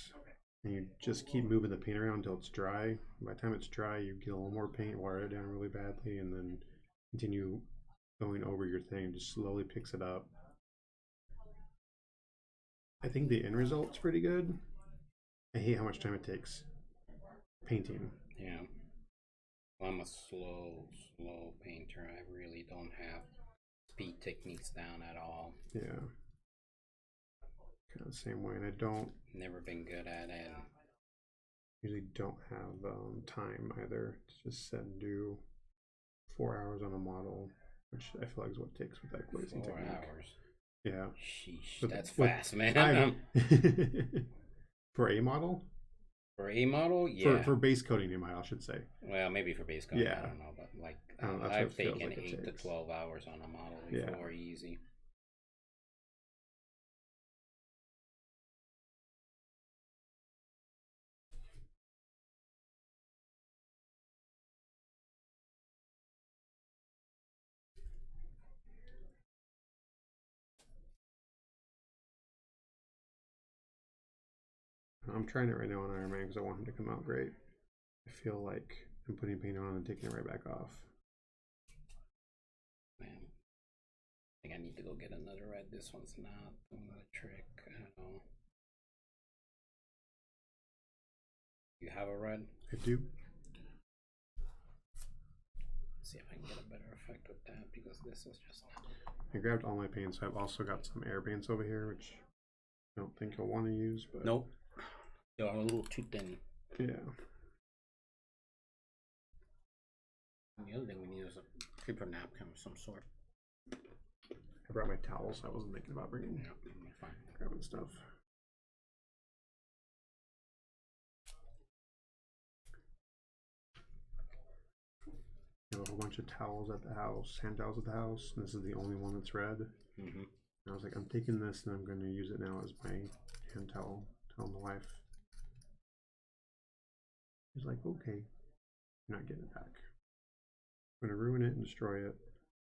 and you just keep moving the paint around until it's dry. By the time it's dry, you get a little more paint, water it down really badly, and then continue going over your thing. Just slowly picks it up. I think the end result's pretty good. I hate how much time it takes painting. Yeah. I'm a slow painter. I really don't have speed techniques down at all. Yeah. Kind of the same way, and I don't. Never been good at it. Usually don't have time either to just sit and do 4 hours on a model, which I feel like is what it takes with that glazing 4 technique. hours. Yeah. Sheesh, that's fast, man. For a model? For a model, yeah. For base coating a model, I should say. Well, maybe for base coating, yeah. I don't know, but like I've taken like 8 to 12 hours on a model before, easy. I'm trying it right now on Ironman because I want him to come out great. I feel like I'm putting paint on and taking it right back off. Man, I think I need to go get another red. This one's not doing the trick. I don't know. You have a red? I do. See if I can get a better effect with that because this is just. I grabbed all my paints. I've also got some air paints over here, which I don't think you'll want to use. But nope, they're a little too thin. Yeah. And the other thing we need is a paper napkin of some sort. I brought my towels. I wasn't thinking about bringing. Yeah, fine. Grabbing stuff. I have a whole bunch of towels at the house, hand towels at the house, and this is the only one that's red. Mm-hmm. And I was like, I'm taking this and I'm going to use it now as my hand towel. Tell my wife. She's like, okay, you're not getting it back. I'm going to ruin it and destroy it.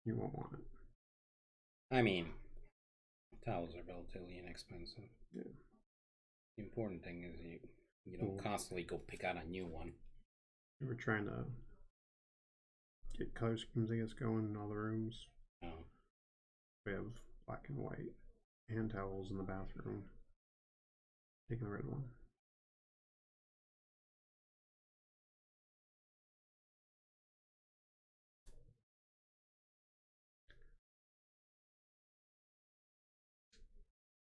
You won't want it. I mean, towels are relatively inexpensive. Yeah. The important thing is you don't constantly go pick out a new one. We were trying to get color schemes, I guess, going in all the rooms. Oh. We have black and white hand towels in the bathroom. Taking the red one.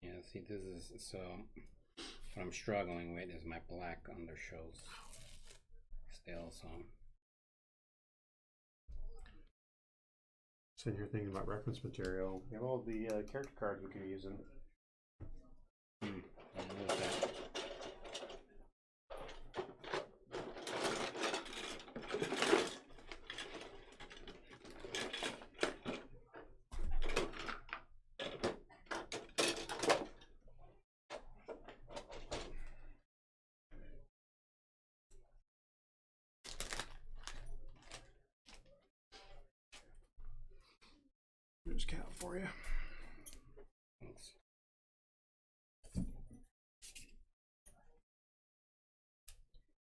Yeah, see, this is so. What I'm struggling with is my black undershows still. Sitting here thinking about reference material. We have all the character cards we can use in. There's Cat for you. Thanks.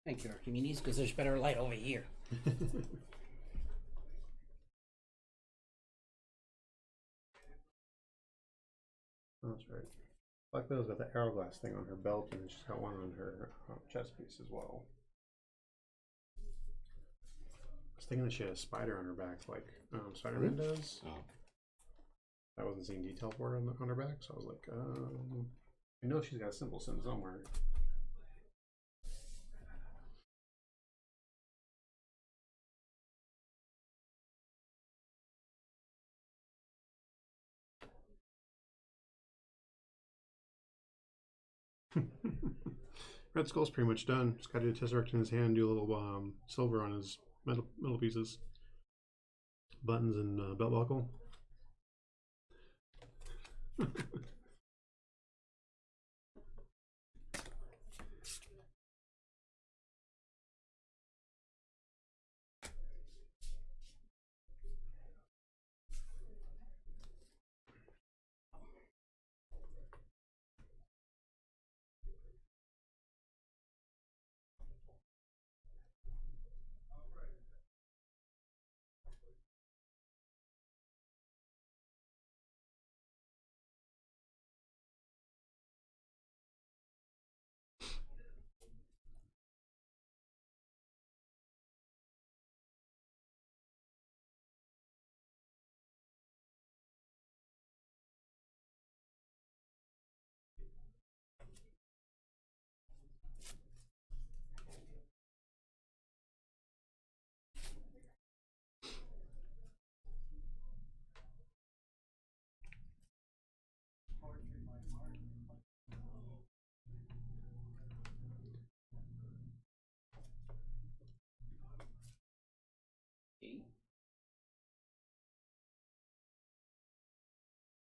Thank you, Archimedes, because there's better light over here. That's right. Black Widow's got the Arrowglass thing on her belt, and she's got one on her chest piece as well. I was thinking that she had a spider on her back, like Spider-Man does. Oh. I wasn't seeing detail for her on her back, so I was like, I know she's got a simple sin somewhere. Red Skull's pretty much done. Just got to do a Tesseract in his hand, do a little silver on his metal pieces, buttons, and belt buckle.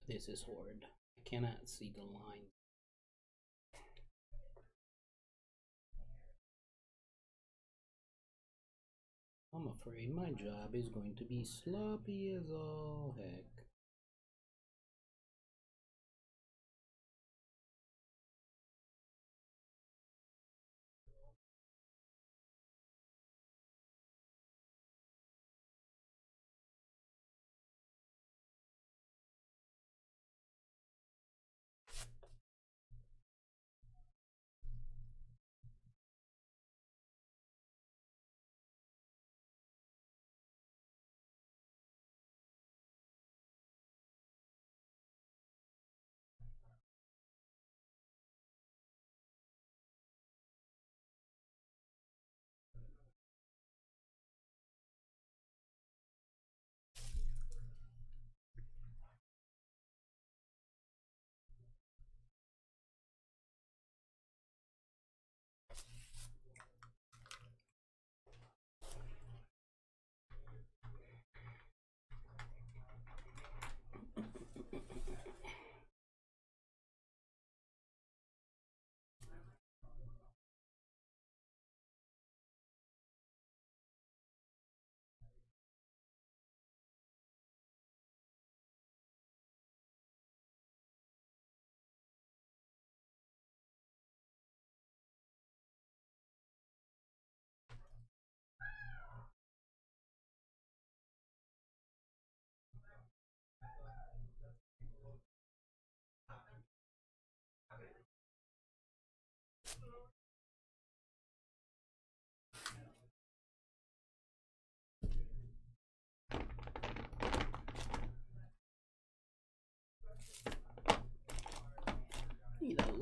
This is horrid. I cannot see the line. I'm afraid my job is going to be sloppy as all heck.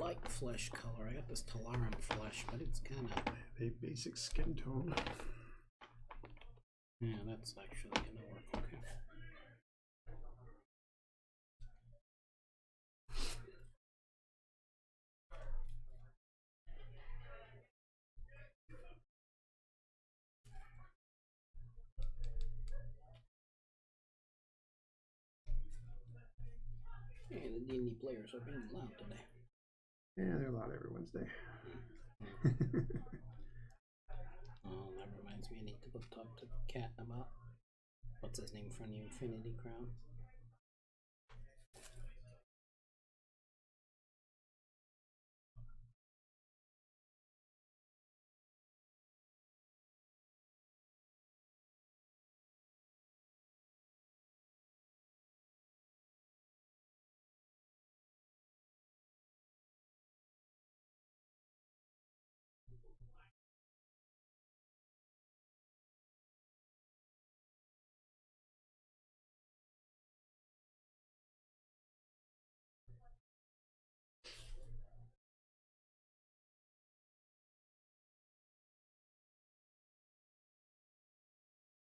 light flesh color. I got this Talarum flesh, but it's kind of a basic skin tone. Yeah, that's actually gonna work okay. Hey, the D&D players are being loud today. Yeah, they're loud every Wednesday. Oh, that reminds me, I need to go talk to Cat about what's his name from the Infinity Crown.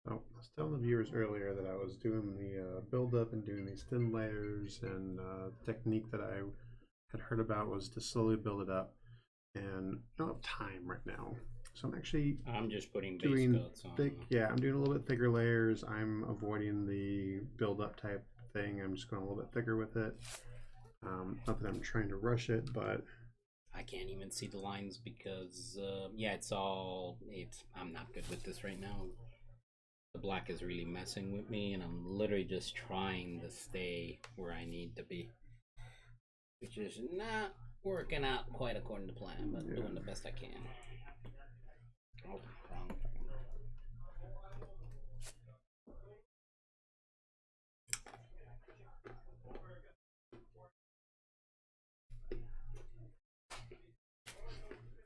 So I was telling the viewers earlier that I was doing the build up and doing these thin layers, and technique that I had heard about was to slowly build it up. And I don't have time right now, so I'm just putting base doing coats on. thick. Yeah, I'm doing a little bit thicker layers. I'm avoiding the build up type thing. I'm just going a little bit thicker with it. Not that I'm trying to rush it, but I can't even see the lines because yeah, I'm not good with this right now. The black is really messing with me, and I'm literally just trying to stay where I need to be, which is not working out quite according to plan, but doing the best I can. Oh, wrong.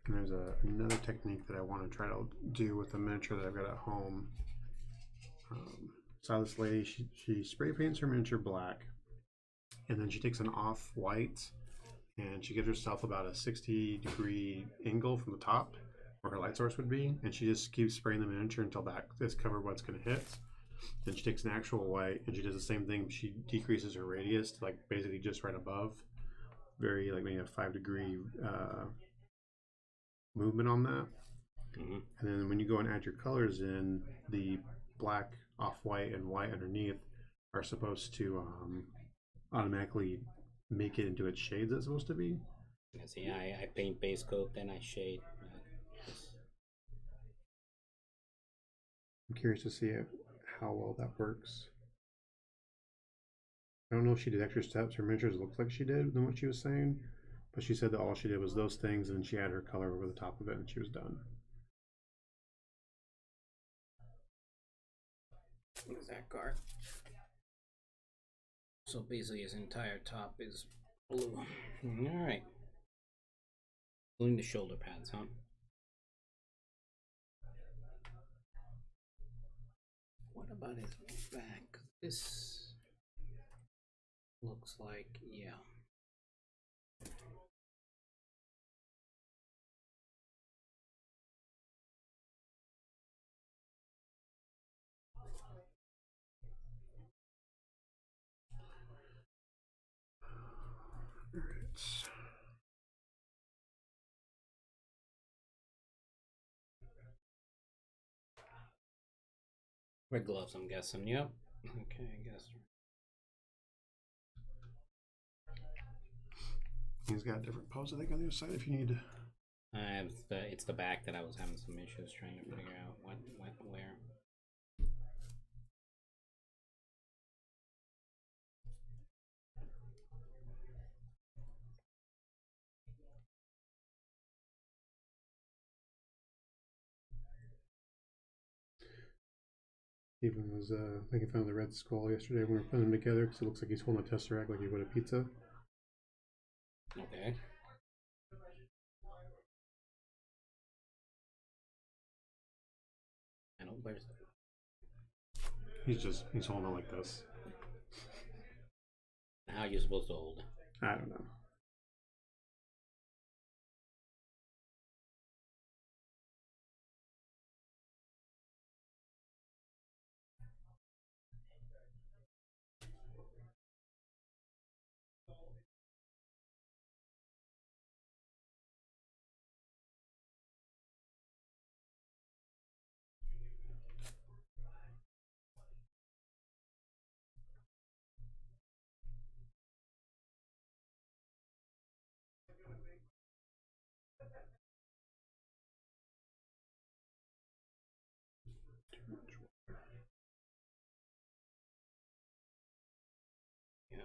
And there's another technique that I want to try to do with the miniature that I've got at home. Saw this lady, she spray paints her miniature black, and then she takes an off-white, and she gives herself about a 60-degree angle from the top where her light source would be, and she just keeps spraying the miniature until that is covered what's going to hit. Then she takes an actual white, and she does the same thing. She decreases her radius to like basically just right above, very like maybe a 5-degree movement on that. Mm-hmm. And then when you go and add your colors in, the black, off-white, and white underneath are supposed to automatically make it into its shades it's supposed to be. Yeah, see, I paint base coat, then I shade. I'm curious to see how well that works. I don't know if she did extra steps. Her miniatures looked like she did than what she was saying, but she said that all she did was those things, and then she added her color over the top of it, and she was done. What's that card? So basically his entire top is blue. Alright. Including the shoulder pads, huh? What about his back? This looks like, yeah. Red gloves, I'm guessing. Yep. Okay, I guess. He's got a different pose, I think, on the other side if you need. It's the back that I was having some issues trying to figure out what went where. Stephen was making fun of the red skull yesterday when we were putting them together because it looks like he's holding a tesseract like he would a pizza. Okay. I don't where's He's holding it like this. how are you supposed to hold it? I don't know. Yeah.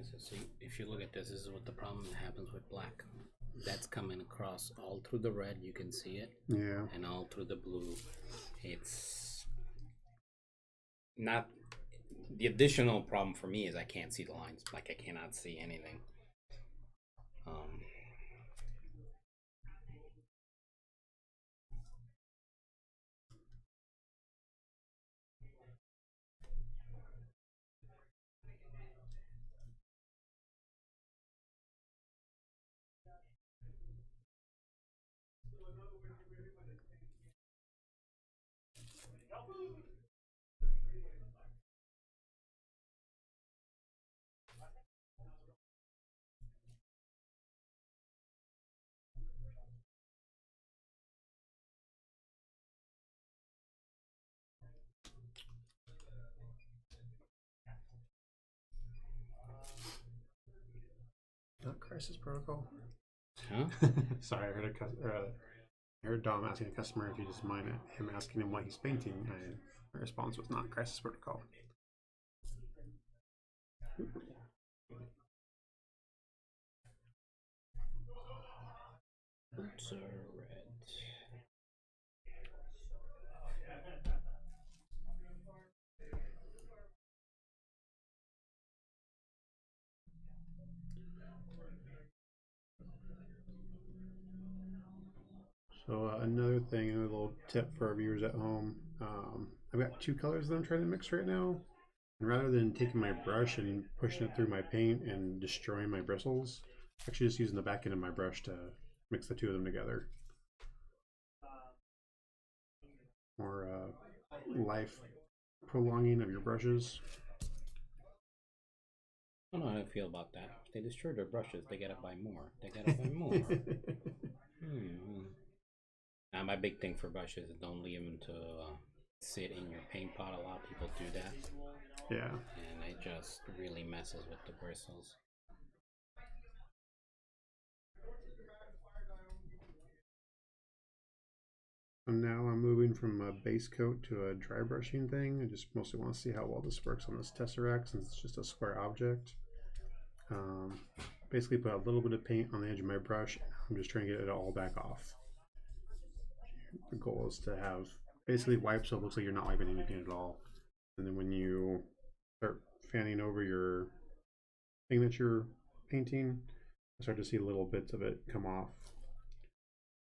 So see, if you look at this is what the problem that happens with black. That's coming across all through the red, you can see it. Yeah. And all through the blue. It's not the additional problem for me is I can't see the lines. Like I cannot see anything. Not Crisis Protocol. Huh? Sorry, I heard Dom asking a customer if he just mind him asking him what he's painting. My response was not Crisis Protocol. Boots are red. So another thing, another little tip for our viewers at home. I've got two colors that I'm trying to mix right now. And rather than taking my brush and pushing it through my paint and destroying my bristles, I'm actually just using the back end of my brush to mix the two of them together. More life prolonging of your brushes. I don't know how I feel about that. If they destroy their brushes, they gotta buy more. They gotta buy more. Now, my big thing for brushes is don't leave them to sit in your paint pot. A lot of people do that. Yeah. And it just really messes with the bristles. And now I'm moving from a base coat to a dry brushing thing. I just mostly want to see how well this works on this Tesseract since it's just a square object. Basically put a little bit of paint on the edge of my brush. I'm just trying to get it all back off. The goal is to have basically wipe so it looks like you're not wiping any paint at all. And then when you start fanning over your thing that you're painting, I start to see little bits of it come off.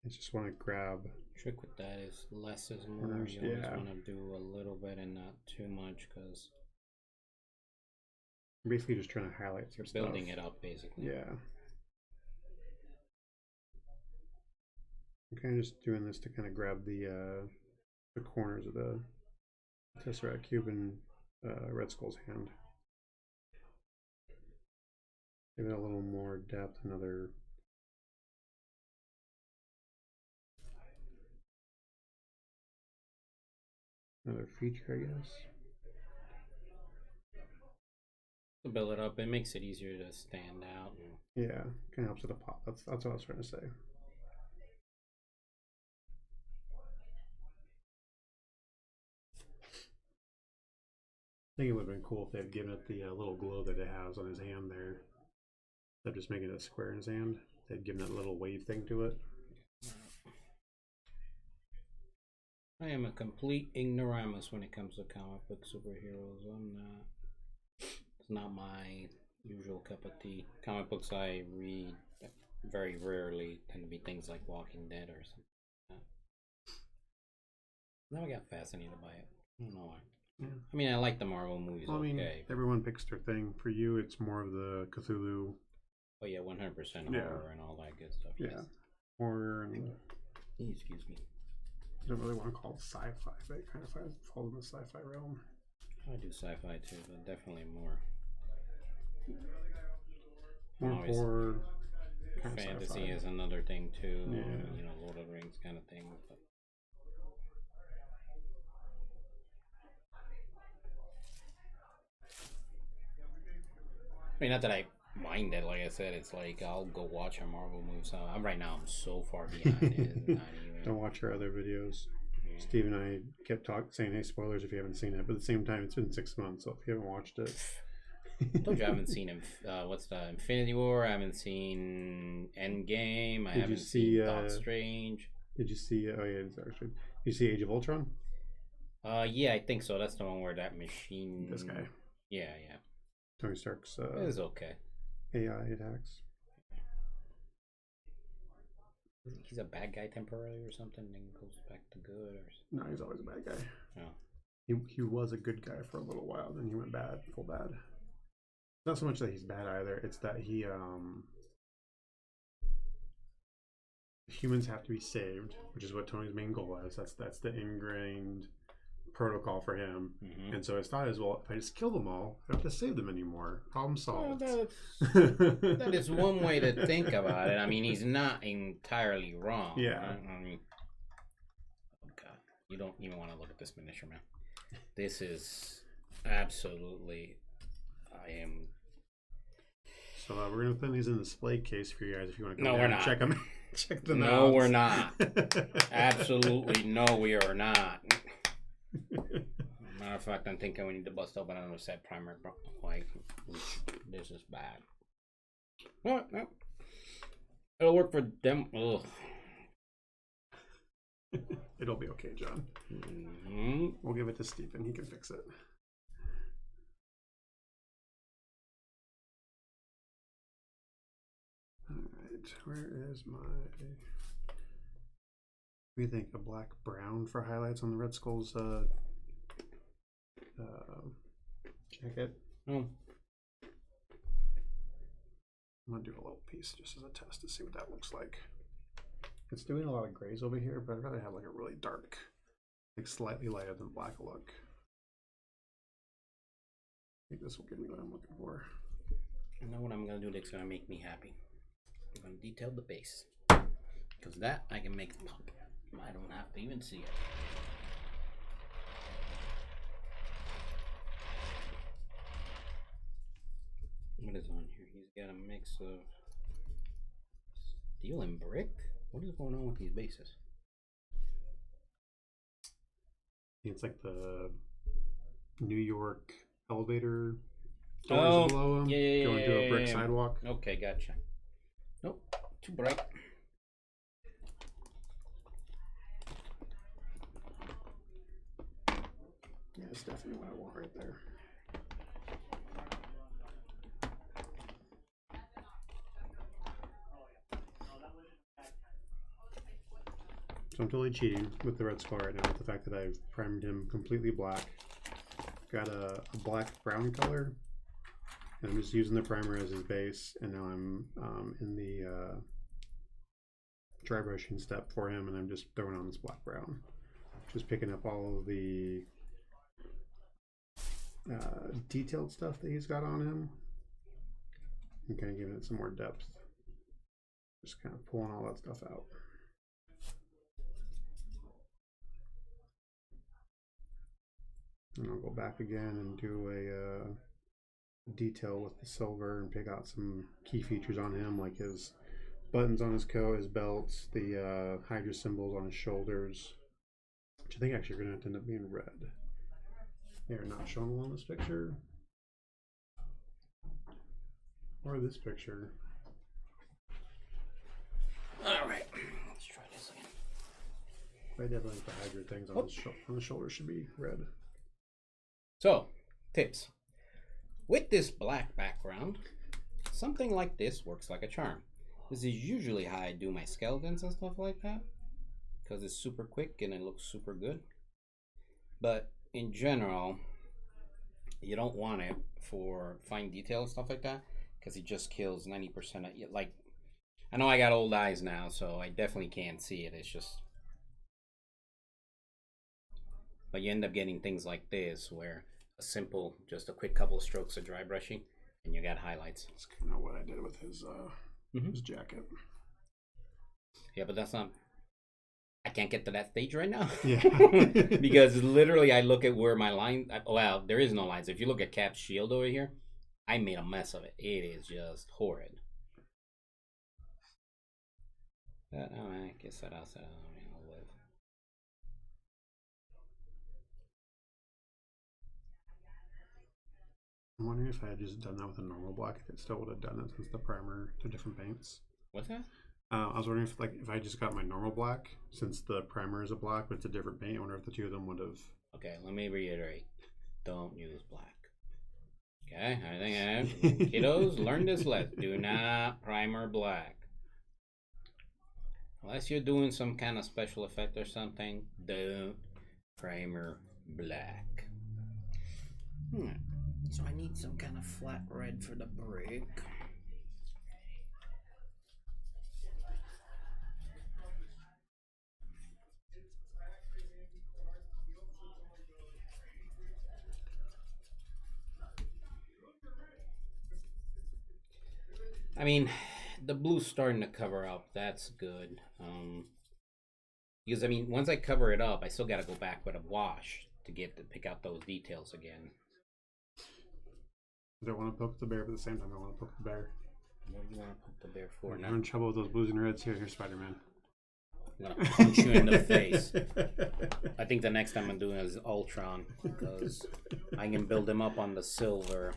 I just want to grab. Trick with that is less is more. You always want to do a little bit and not too much because I'm basically just trying to highlight some stuff. Building it up basically. Yeah. I'm kind of just doing this to kind of grab the corners of the Tesseract Cube in Red Skull's hand. Give it a little more depth, another feature, I guess. To build it up, it makes it easier to stand out. Yeah, kind of helps with the pop. That's what I was trying to say. I think it would have been cool if they had given it the little glow that it has on his hand there. Instead of just making it a square in his hand, they'd given that little wave thing to it. I am a complete ignoramus when it comes to comic book superheroes. I'm not. It's not my usual cup of tea. Comic books I read very rarely tend to be things like Walking Dead or something like that. Now I got fascinated by it. I don't know why. Yeah. I mean, I like the Marvel movies. Well, I mean, okay. everyone picks their thing. For you, it's more of the Cthulhu. Oh yeah, 100% Yeah. horror and all that good stuff. Yeah. Yes. Horror and Excuse me. I don't really want to call it sci-fi, but it kind of falls in the sci-fi realm. I do sci-fi too, but definitely more. More Always horror. Kind of fantasy sci-fi. is another thing too. Yeah. You know, Lord of the Rings kind of thing. But I mean, not that I mind it. Like I said, it's like I'll go watch a Marvel movie. So right now, I'm so far behind it. Not even. Don't watch our other videos. Yeah. Steve and I kept saying, "Hey, spoilers if you haven't seen it." But at the same time, it's been 6 months, so if you haven't watched it, I told you I haven't seen what's the Infinity War. I haven't seen Endgame. I haven't seen Doctor Strange. Did you see? Oh yeah, it's actually. Did you see Age of Ultron? Yeah, I think so. That's the one where that machine. This guy. Yeah. Tony Stark's It was okay. AI attacks. He's a bad guy temporarily or something, then goes back to good or. No, he's always a bad guy. Oh. He was a good guy for a little while, then he went bad, full bad. Not so much that he's bad either. It's that humans have to be saved, which is what Tony's main goal is. That's the ingrained protocol for him. Mm-hmm. And so his thought is, well, if I just kill them all, I don't have to save them anymore. Problem solved. Well, that is one way to think about it. I mean, he's not entirely wrong. Yeah. Right? I mean, oh God, you don't even want to look at this miniature, man. This is absolutely. I am. So we're gonna put these in the display case for you guys if you want to go No, down we're and not. check them. Check them out. No, we're not. Absolutely no, we are not. Matter of fact, I'm thinking we need to bust open another set primer, bro. Like, this is bad. Well, no. It'll work for them. Ugh. It'll be okay, John. Mm-hmm. We'll give it to Stephen. He can fix it. Alright, where is my... What do you think? A black brown for highlights on the Red Skull's jacket? Oh. I'm gonna do a little piece just as a test to see what that looks like. It's doing a lot of grays over here, but I'd rather have like a really dark, like slightly lighter than black look. I think this will give me what I'm looking for. I know what I'm gonna do that's gonna make me happy. I'm gonna detail the base. Because that I can make pop. I don't have to even see it. What is on here? He's got a mix of steel and brick? What is going on with these bases? It's like the New York elevator doors Oh, below them, yeah, going to a brick sidewalk. Okay, gotcha. Nope, too bright. Yeah, that's definitely what I want right there. So I'm totally cheating with the Red Skull right now with the fact that I've primed him completely black. Got a black brown color, and I'm just using the primer as his base, and now I'm in the dry brushing step for him, and I'm just throwing on this black brown. Just picking up all of the detailed stuff that he's got on him and kind of giving it some more depth. Just kind of pulling all that stuff out. And I'll go back again and do a detail with the silver and pick out some key features on him, like his buttons on his coat, his belts, the Hydra symbols on his shoulders, which I think actually are going to end up being red. They're not shown well in this picture. Or this picture. Alright, let's try this again. I definitely think the Hydra things on the shoulder should be red. So, tips. With this black background, something like this works like a charm. This is usually how I do my skeletons and stuff like that, because it's super quick and it looks super good. But in general, You don't want it for fine detail and stuff like that because it just kills 90% of it. Like, I know I got old eyes now, so I definitely can't see it. It's just, but you end up getting things like this where just a quick couple of strokes of dry brushing, and you got highlights. That's kind of what I did with his jacket. Yeah, but that's not. I can't get to that stage right now. Yeah. Because literally, I look at where my line. Well, there is no lines. If you look at Cap's shield over here, I made a mess of it. It is just horrid. But, I guess that outside. I'll live. I'm wondering if I had just done that with a normal black, if it still would have done it since the primer to different paints. What's that? I was wondering if I just got my normal black, since the primer is a black but it's a different paint. I wonder if the two of them would have. Okay, let me reiterate. Don't use black. Okay, I think kiddos learn this lesson. Do not primer black. Unless you're doing some kind of special effect or something, don't primer black. So I need some kind of flat red for the brick. I mean, the blue's starting to cover up. That's good. Because I mean, once I cover it up, I still got to go back with a wash to pick out those details again. I don't want to poke the bear, but at the same time, I want to poke the bear. What do you want to poke the bear for now? You're in trouble with those blues and reds here, Spider-Man. I'm gonna punch you in the face. I think the next time I'm doing is Ultron because I can build him up on the silver.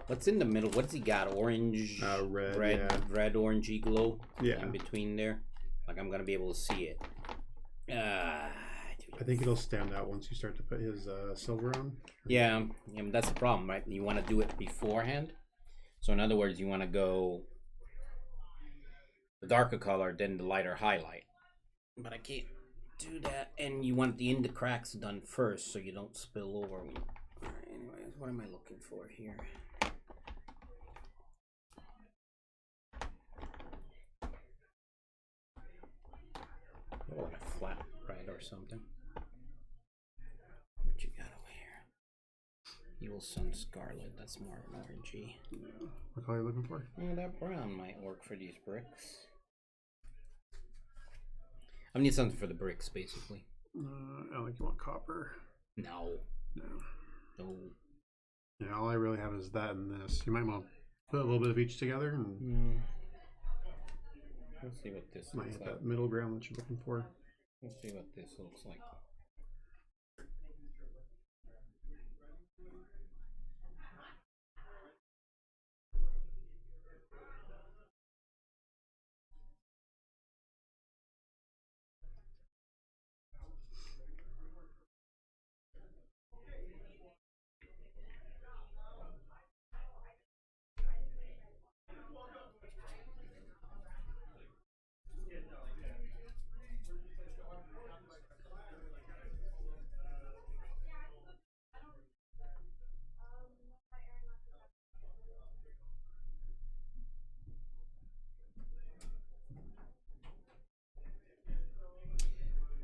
What's in the middle? What's he got? Orange, red, orangey glow. Yeah. In between there, like I'm gonna be able to see it. I think it'll stand out once you start to put his silver on. Yeah, that's the problem, right? You want to do it beforehand. So in other words, you want to go the darker color, then the lighter highlight. But I can't do that, and you want the cracks done first, so you don't spill over. All right, anyways, what am I looking for here? Oh, like a flat red or something. What you got over here? Evil Sun Scarlet. That's more of an orangey. What color are you looking for? Yeah, that brown might work for these bricks. I need something for the bricks, basically. I don't think you want copper. No. Yeah, all I really have is that and this. You might want to put a little bit of each together and Let's see what this might looks hit like. that middle ground that you're looking for. Let's see what this looks like.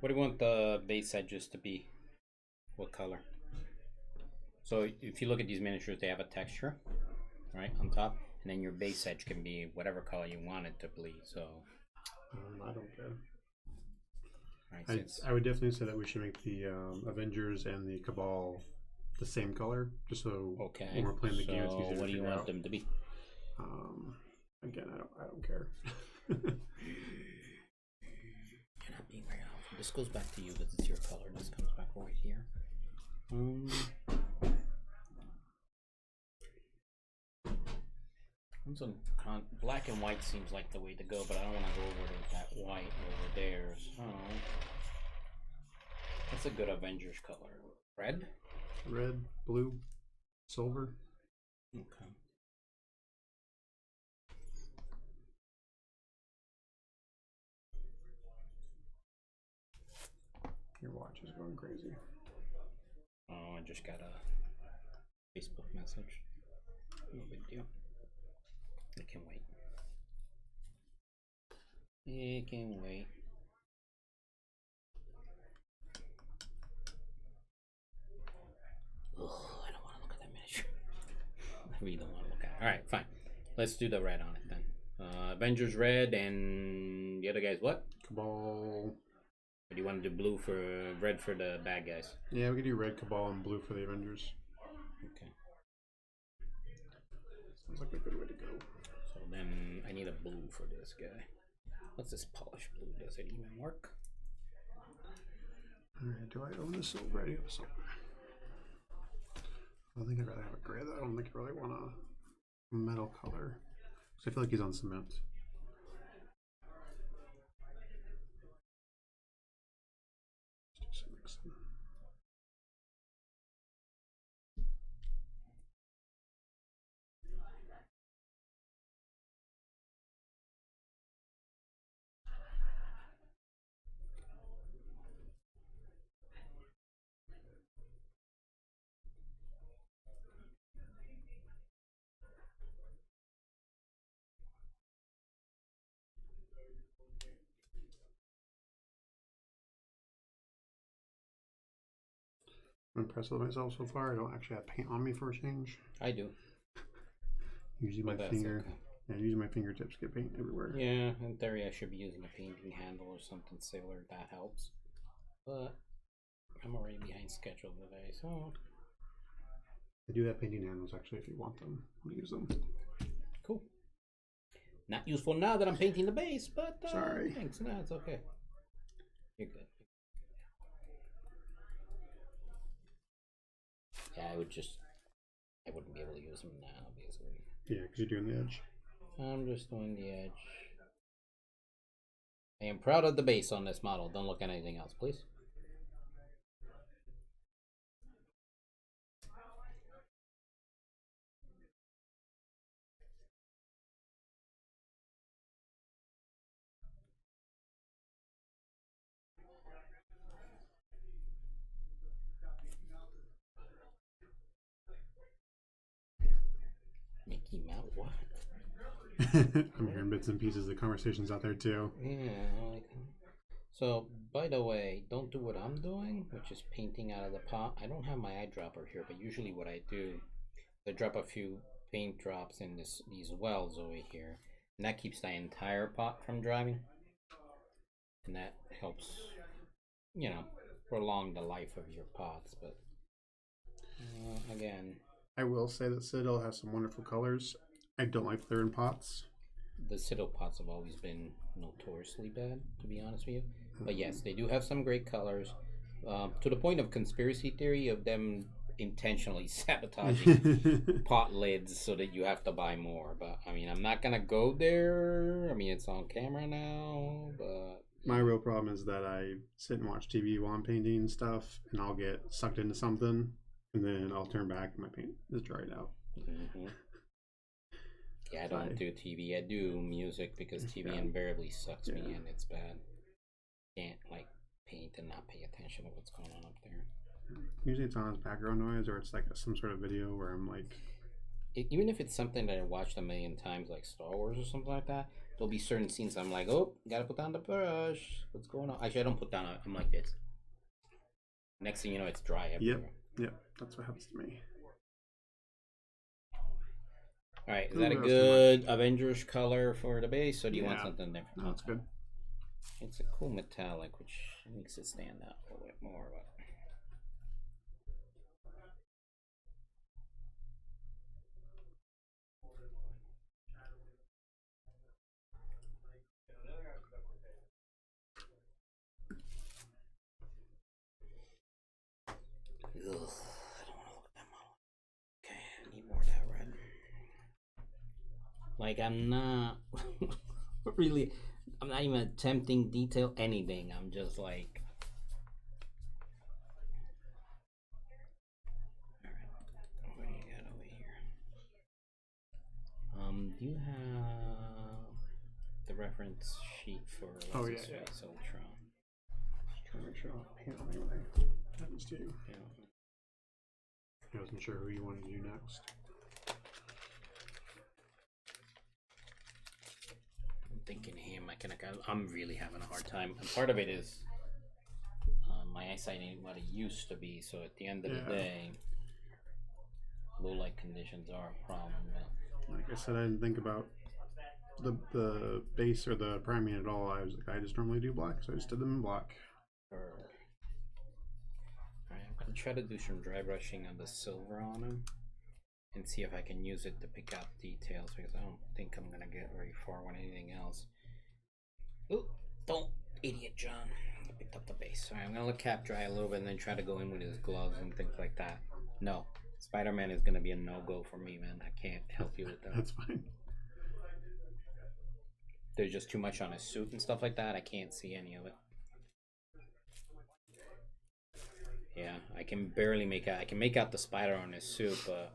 What do you want the base edges to be? What color? So if you look at these miniatures, they have a texture, right, on top, and then your base edge can be whatever color you want it to be. So I don't care. Right, I would definitely say that we should make the Avengers and the Cabal the same color, just so when we're playing the game, it's easier to what do you figure want out. them to be? Again, I don't care. You're not being very helpful. This goes back to you because it's your color. This comes back right here. Black and white seems like the way to go, but I don't want to go over to that white over there. So that's a good Avengers color. Red? Red, blue, silver. Okay. Your watch is going crazy. Oh, I just got a Facebook message. No big deal. It can wait. It can wait. Ugh, I don't want to look at that miniature. I really don't want to look at it. Alright, fine. Let's do the red on it then. Avengers red and the other guys what? Cabal. Or do you want to do blue for red for the bad guys? Yeah, we could do red Cabal and blue for the Avengers. Okay. Sounds like a good way to go. So then I need a blue for this guy. What's this polished blue? Does it even work? Alright, do I own the silver? I do have silver. I think I'd rather have a gray. I don't think I really want a metal color. Because I feel like he's on cement. Let's do some mixing. I'm impressed with myself so far. I don't actually have paint on me for a change. I do. Usually my But that's finger. okay. Yeah, usually my fingertips get paint everywhere. Yeah, in theory I should be using a painting handle or something similar. That helps. But I'm already behind schedule today, so I do have painting handles actually if you want them. I'll use them. cool. Not useful now that I'm painting the base, but Sorry. thanks. No, it's okay. You're good. Yeah, I wouldn't be able to use them now, basically. Yeah, because you're doing the edge. I'm just doing the edge. I am proud of the base on this model. Don't look at anything else, please. Mickey Mouse, what? I'm hearing bits and pieces of conversations out there too. Yeah, like, so by the way, don't do what I'm doing, which is painting out of the pot. I don't have my eyedropper here, but usually what I do, I drop a few paint drops in these wells over here, and that keeps the entire pot from drying, and that helps, you know, prolong the life of your pots. But again, I will say that Citadel has some wonderful colors. I don't like they're in pots. the Citadel pots have always been notoriously bad, to be honest with you. But yes, they do have some great colors, to the point of conspiracy theory of them intentionally sabotaging pot lids so that you have to buy more. But I mean, I'm not gonna go there. I mean, it's on camera now, but My real problem is that I sit and watch TV while I'm painting stuff, and I'll get sucked into something, and then I'll turn back and my paint is dried out. mm-hmm. Yeah, I don't do TV. I do music because TV invariably sucks me in. It's bad. Can't like paint and not pay attention to what's going on up there. Usually it's on as background noise, or it's like some sort of video where I'm like, Even if it's something that I watched a million times, like Star Wars or something like that, there'll be certain scenes I'm like, oh, gotta put down the brush. What's going on? Actually, I don't put down. I'm like this. Next thing you know, it's dry everywhere. Yep, that's what happens to me. All right, is that a good Avengers color for the base, or do you want something different? No, that's good. It's a cool metallic, which makes it stand out a little bit more. But ugh, I don't want to look at that model. Okay, I need more of that red. Like, I'm not really, I'm not even attempting detail anything. I'm just like, alright, what do you got over here? Do you have the reference sheet for Space Ultron? Just trying to make sure I don't paint on me when it happens to you. Yeah. I wasn't sure who you wanted to do next. I'm thinking him. I'm really having a hard time. And part of it is my eyesight ain't what it used to be. So at the end of the day, low light conditions are a problem. But like I said, I didn't think about the base or the priming at all. I just normally do black, so I just did them in black. Alright, I'm gonna try to do some dry brushing on the silver on him and see if I can use it to pick out details, because I don't think I'm gonna get very far with anything else. Ooh, don't, idiot John. I picked up the base. Alright, I'm gonna let Cap dry a little bit and then try to go in with his gloves and things like that. No, Spider-Man is gonna be a no-go for me, man. I can't help you with that. That's fine. There's just too much on his suit and stuff like that. I can't see any of it. Yeah, I can barely make out. I can make out the spider on his suit, but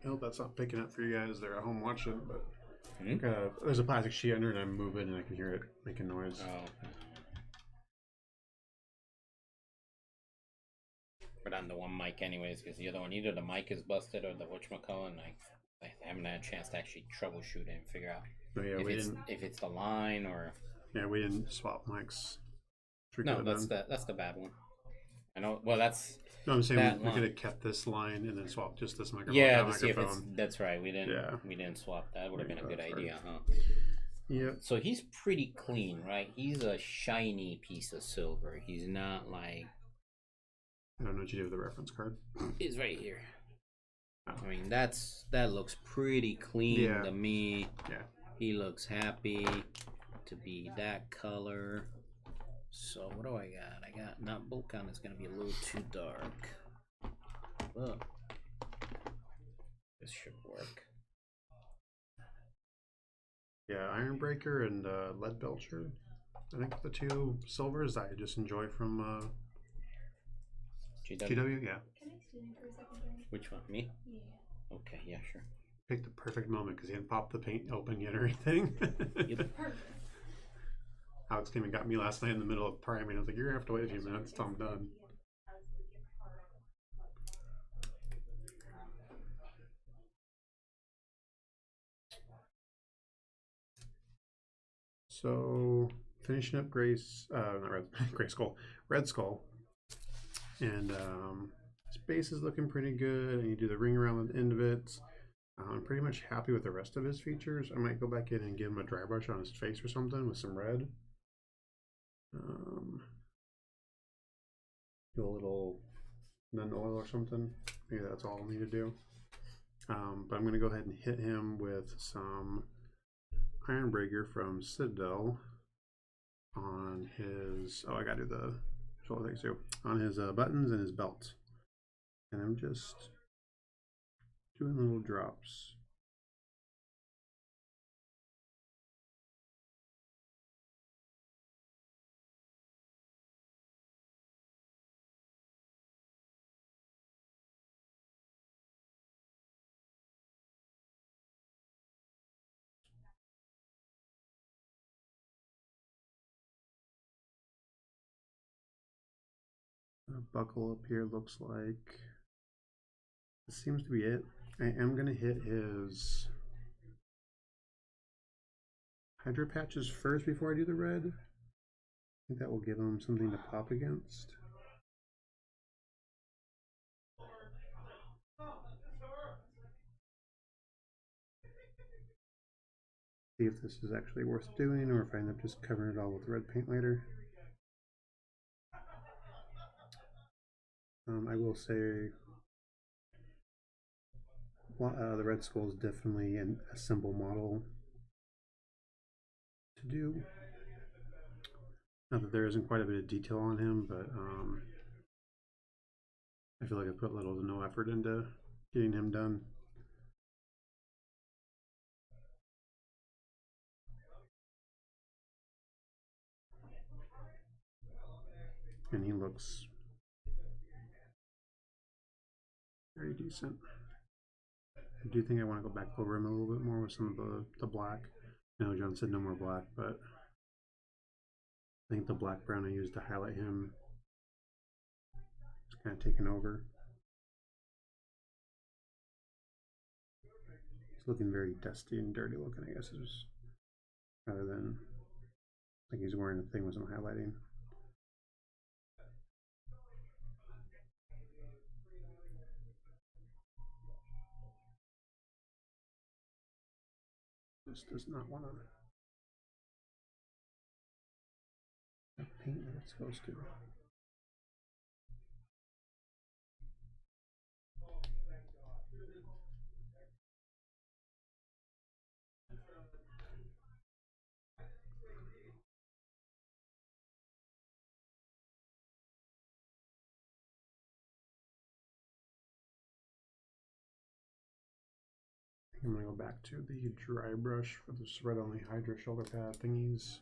I hope that's not picking up for you guys. They're at home watching, but there's a plastic sheet under it, and I'm moving, and I can hear it making noise. oh. But on the one mic, anyways, because the other one, either the mic is busted or the whatchamacallit, and I haven't had a chance to actually troubleshoot it and figure out if it's the line or. Yeah, we didn't swap mics. No, that's the bad one. I know. Well, that's. No, I'm saying we could have kept this line and then swapped just this microphone. Yeah, to see if it's. That's right. We didn't. Yeah. We didn't swap that. Would have been a good idea, huh? Yeah. So he's pretty clean, right? He's a shiny piece of silver. He's not like. I don't know what you did with the reference card. It's right here. Oh. I mean, that looks pretty clean to me. Yeah. He looks happy to be that color. So what do I got? I got not bulk on. It's gonna be a little too dark. But this should work. Yeah, Iron Breaker and Lead Belcher. I think the two silvers I just enjoy from GW. Yeah. Which one? Me? Yeah. Okay. Yeah. Sure. Picked the perfect moment because he hadn't popped the paint open yet or anything. Yep. Alex came and got me last night in the middle of priming. I was like, "You're gonna have to wait a few minutes till I'm done." So finishing up not Red, Gray Skull, Red Skull, and his base is looking pretty good. And you do the ring around the end of it. I'm pretty much happy with the rest of his features. I might go back in and give him a dry brush on his face or something with some red. Do a little nun oil or something. Maybe that's all I'll need to do. But I'm going to go ahead and hit him with some Iron Breaker from Citadel on his. Oh, I got to do the shoulder things too. On his buttons and his belt. And I'm just doing little drops. Buckle up here looks like this seems to be it. I am going to hit his Hydra patches first before I do the red. I think that will give him something to pop against. See if this is actually worth doing or if I end up just covering it all with red paint later. I will say the Red Skull is definitely a simple model to do. Not that there isn't quite a bit of detail on him, but I feel like I put little to no effort into getting him done. And he looks very decent. I do think I want to go back over him a little bit more with some of the black. I know John said no more black, but I think the black brown I used to highlight him just kind of taken over. He's looking very dusty and dirty looking, I guess, rather than like he's wearing a thing with some highlighting. This does not want to paint like it's supposed to. I'm going to go back to the dry brush for the red on the Hydra shoulder pad thingies.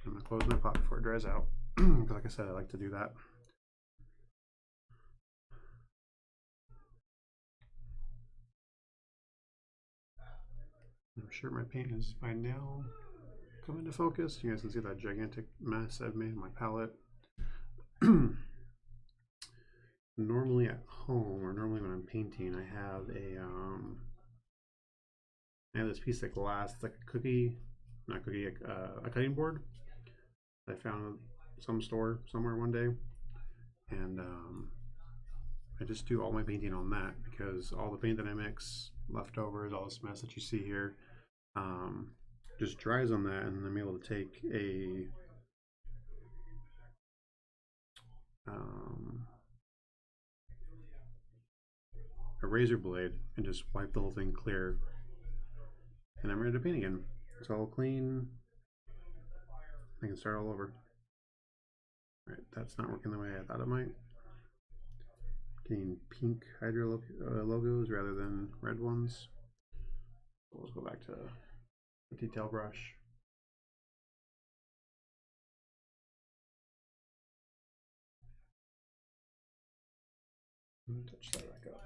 I'm going to close my pot before it dries out, because like I said, I like to do that. I'm sure my paint is by now coming to focus. You guys can see that gigantic mess I've made in my palette. Normally at home, or normally when I'm painting, I have this piece of glass. It's like a cookie, not cookie, a cutting board that I found at some store somewhere one day, and I just do all my painting on that because all the paint that I mix, leftovers, all this mess that you see here, just dries on that, and then I'm able to take a razor blade and just wipe the whole thing clear, and I'm ready to paint again. It's all clean. I can start all over. All right, that's not working the way I thought it might. Getting pink Hydra logos rather than red ones. So let's go back to the detail brush. Touch that back up.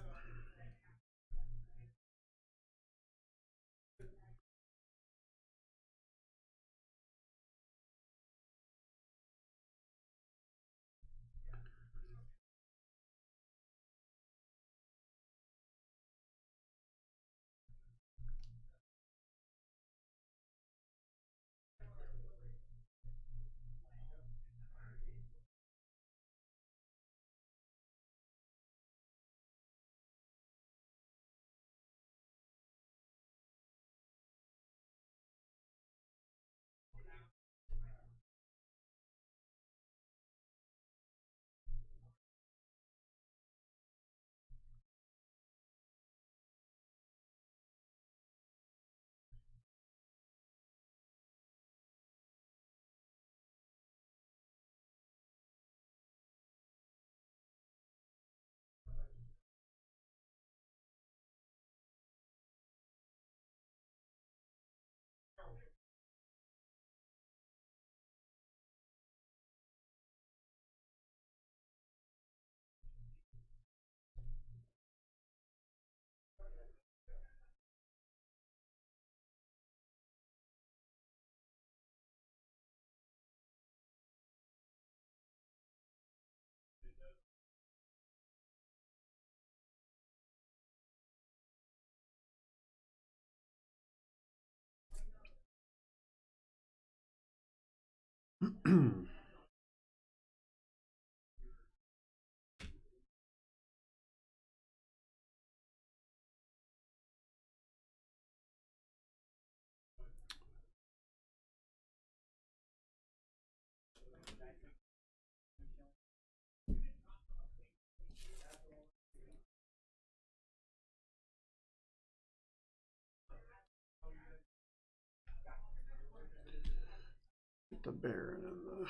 Get the bear and then the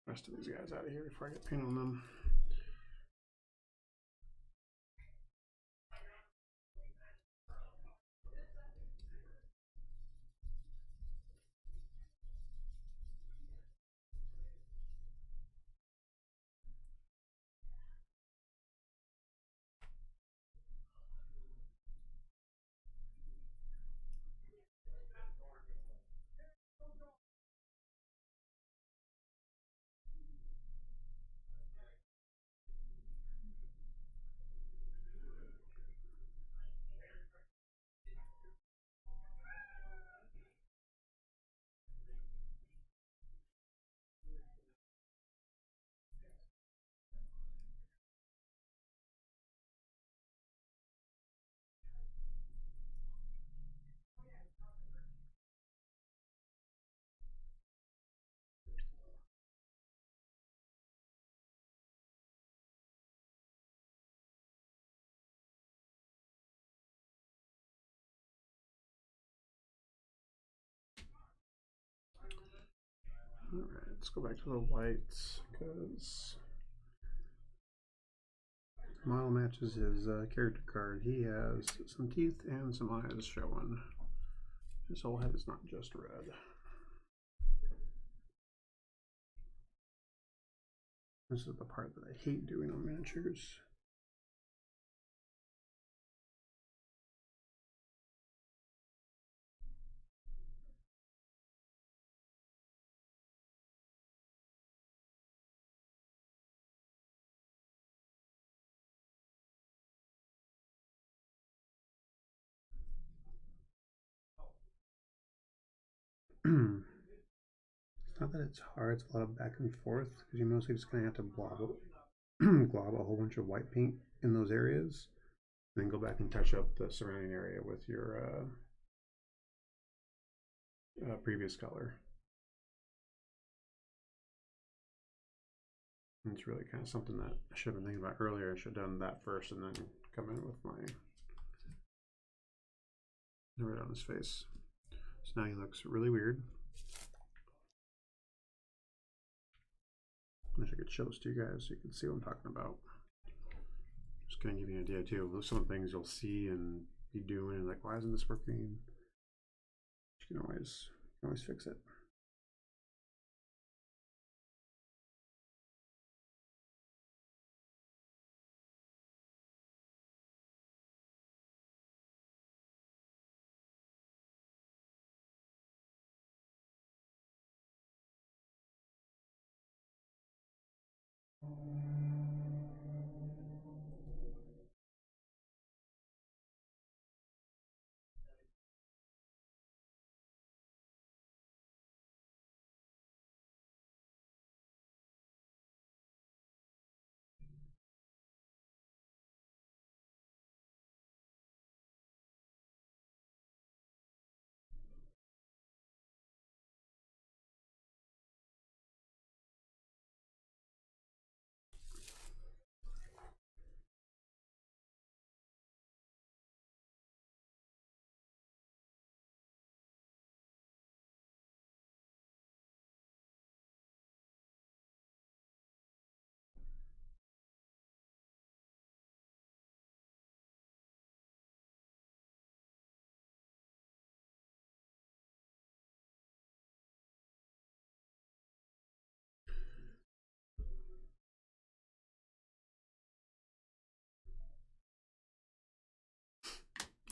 rest of these guys out of here before I get paint on them. let's go back to the whites because model matches his character card. He has some teeth and some eyes showing. His whole head is not just red. This is the part that I hate doing on miniatures. It's not that it's hard, it's a lot of back and forth because you mostly just kind of have to glob a whole bunch of white paint in those areas, and then go back and touch up the surrounding area with your previous color. And it's really kind of something that I should have been thinking about earlier. I should have done that first and then come in with my red on his face. So now he looks really weird. I wish I could show this to you guys so you can see what I'm talking about. Just kind of give you an idea too. Those are some things you'll see and be doing, and like, why isn't this working? You can always fix it.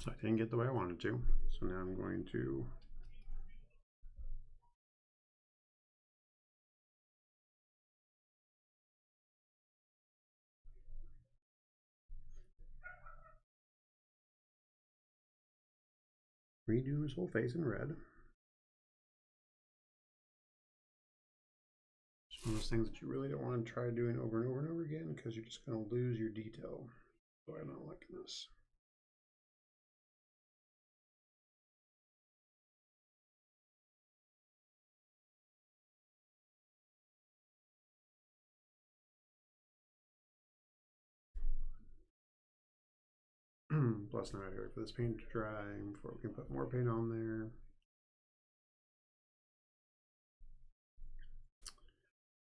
So I didn't get the way I wanted to. So now I'm going to redo his whole face in red. It's one of those things that you really don't want to try doing over and over and over again because you're just going to lose your detail. So I'm not liking this. Plus now I gotta wait for this paint to dry before we can put more paint on there.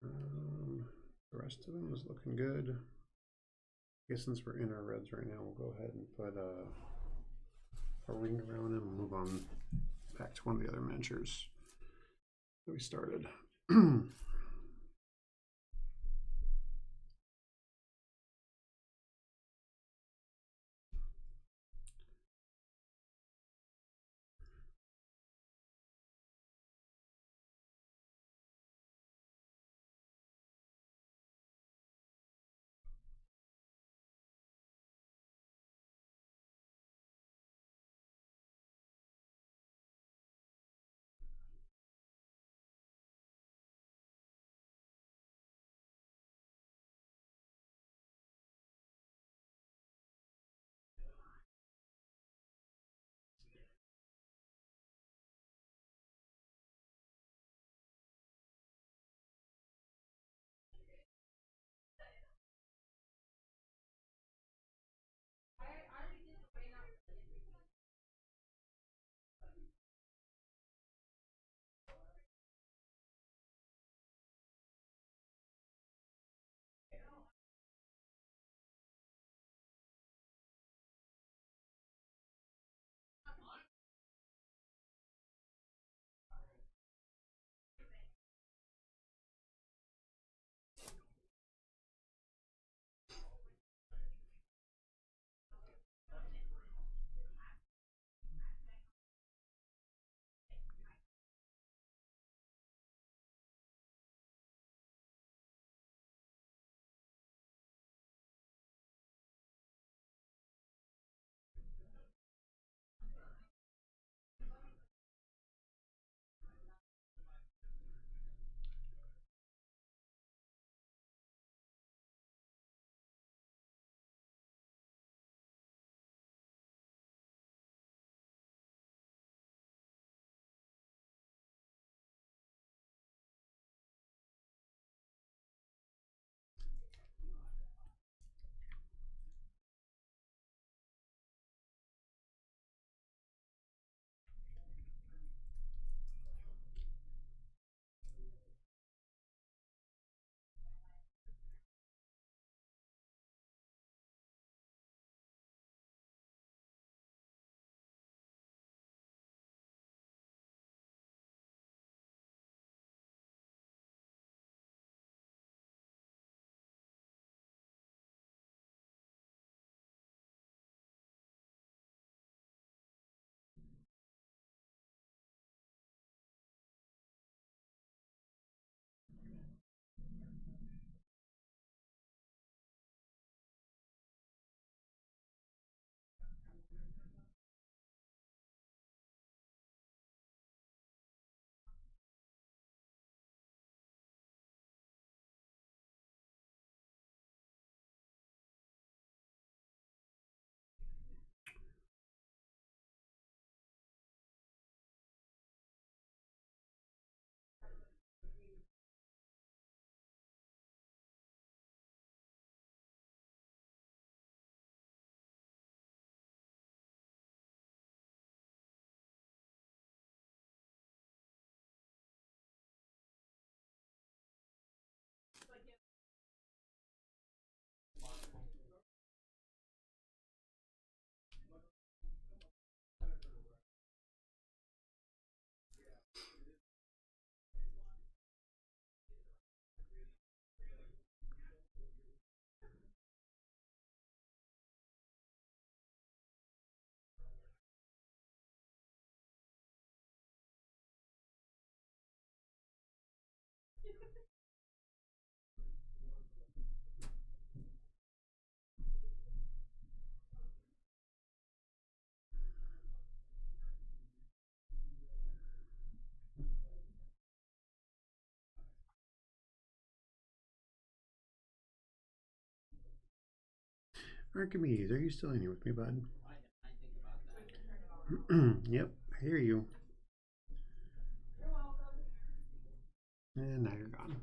The rest of them is looking good. I guess since we're in our reds right now, we'll go ahead and put a ring around them and move on back to one of the other miniatures that we started. Archimedes, are you still in here with me, bud? Yep, I hear you. And now you're gone.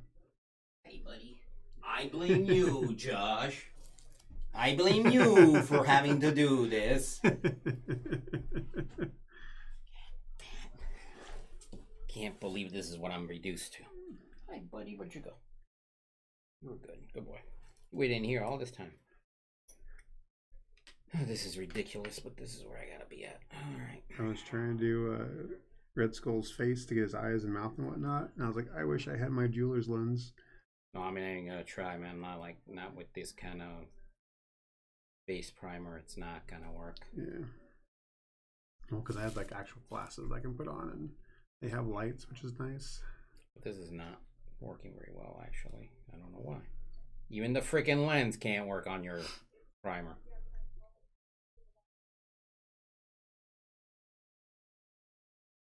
Hey, buddy. I blame you, Josh. I blame you for having to do this. Can't believe this is what I'm reduced to. Hi, buddy. Where'd you go? You were good. Good boy. You waited in here all this time. Oh, this is ridiculous, but this is where I gotta be at. All right. I was trying to do Red Skull's face to get his eyes and mouth and whatnot, and I was like, I wish I had my jeweler's lens. No, I mean, I ain't gonna try, man. Not with this kind of base primer. It's not gonna work. Yeah. Well, because I have like actual glasses I can put on, and they have lights, which is nice. But this is not working very well, actually. I don't know why. Even the freaking lens can't work on your primer.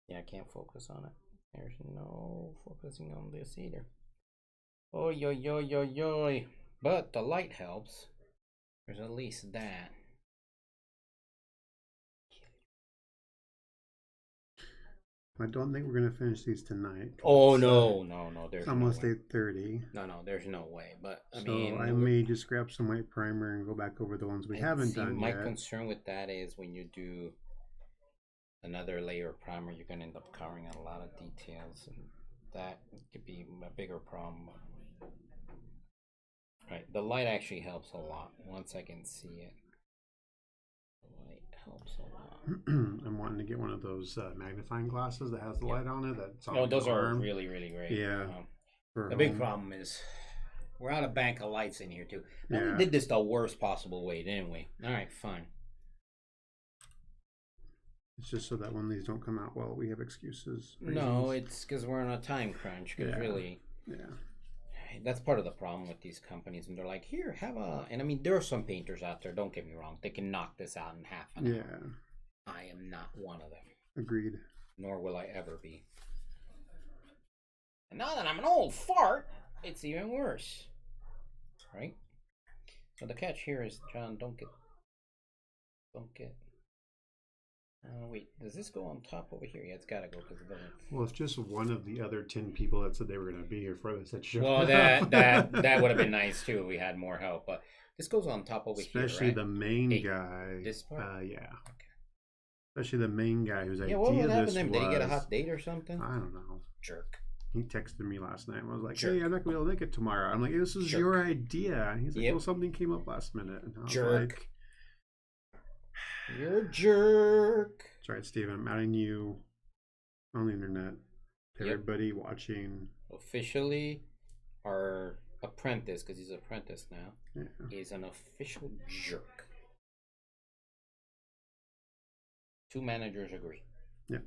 Yeah, I can't focus on it. There's no focusing on this either. Oh, yo, yo, yo, yo. But the light helps. There's at least that. I don't think we're gonna finish these tonight. Oh no. There's it's almost no way. 8:30. No, there's no way. But I So mean, I may just grab some white primer and go back over the ones we haven't done my yet. concern with that is when you do another layer of primer, you're gonna end up covering a lot of details, and that could be a bigger problem. Right, the light actually helps a lot once I can see it. The light helps a lot. I'm wanting to get one of those magnifying glasses that has the light on it. That's on Those are arm. really, really great. Yeah. The big problem is we're out of bank of lights in here too. Yeah. We did this the worst possible way, didn't we? All right, fine. It's just so that when these don't come out well, we have excuses. No, it's because we're on a time crunch. Because really, that's part of the problem with these companies. And they're like, here, have a... And I mean, there are some painters out there, don't get me wrong. They can knock this out in half an hour. I am not one of them. Agreed. Nor will I ever be. And now that I'm an old fart, it's even worse. Right? So the catch here is, John, don't get... wait, does this go on top over here? Yeah, it's got to go because it doesn't. Well, it's just one of the other 10 people that said they were going to be here for this. Well, that would have been nice too if we had more help. But this goes on top over here, especially right? the main guy. This part? Yeah. Okay. Especially the main guy whose idea what this happened was. to him? Did he get a hot date or something? I don't know. Jerk. He texted me last night and was like, hey, I'm not going to be able to make it tomorrow. I'm like, this was your idea. He's like, well, something came up last minute. And I was like, you're a jerk. That's right, Steven. I'm adding you on the internet. Everybody watching. Officially, our apprentice, because he's an apprentice now, is an official jerk. 2 managers agree. Yeah.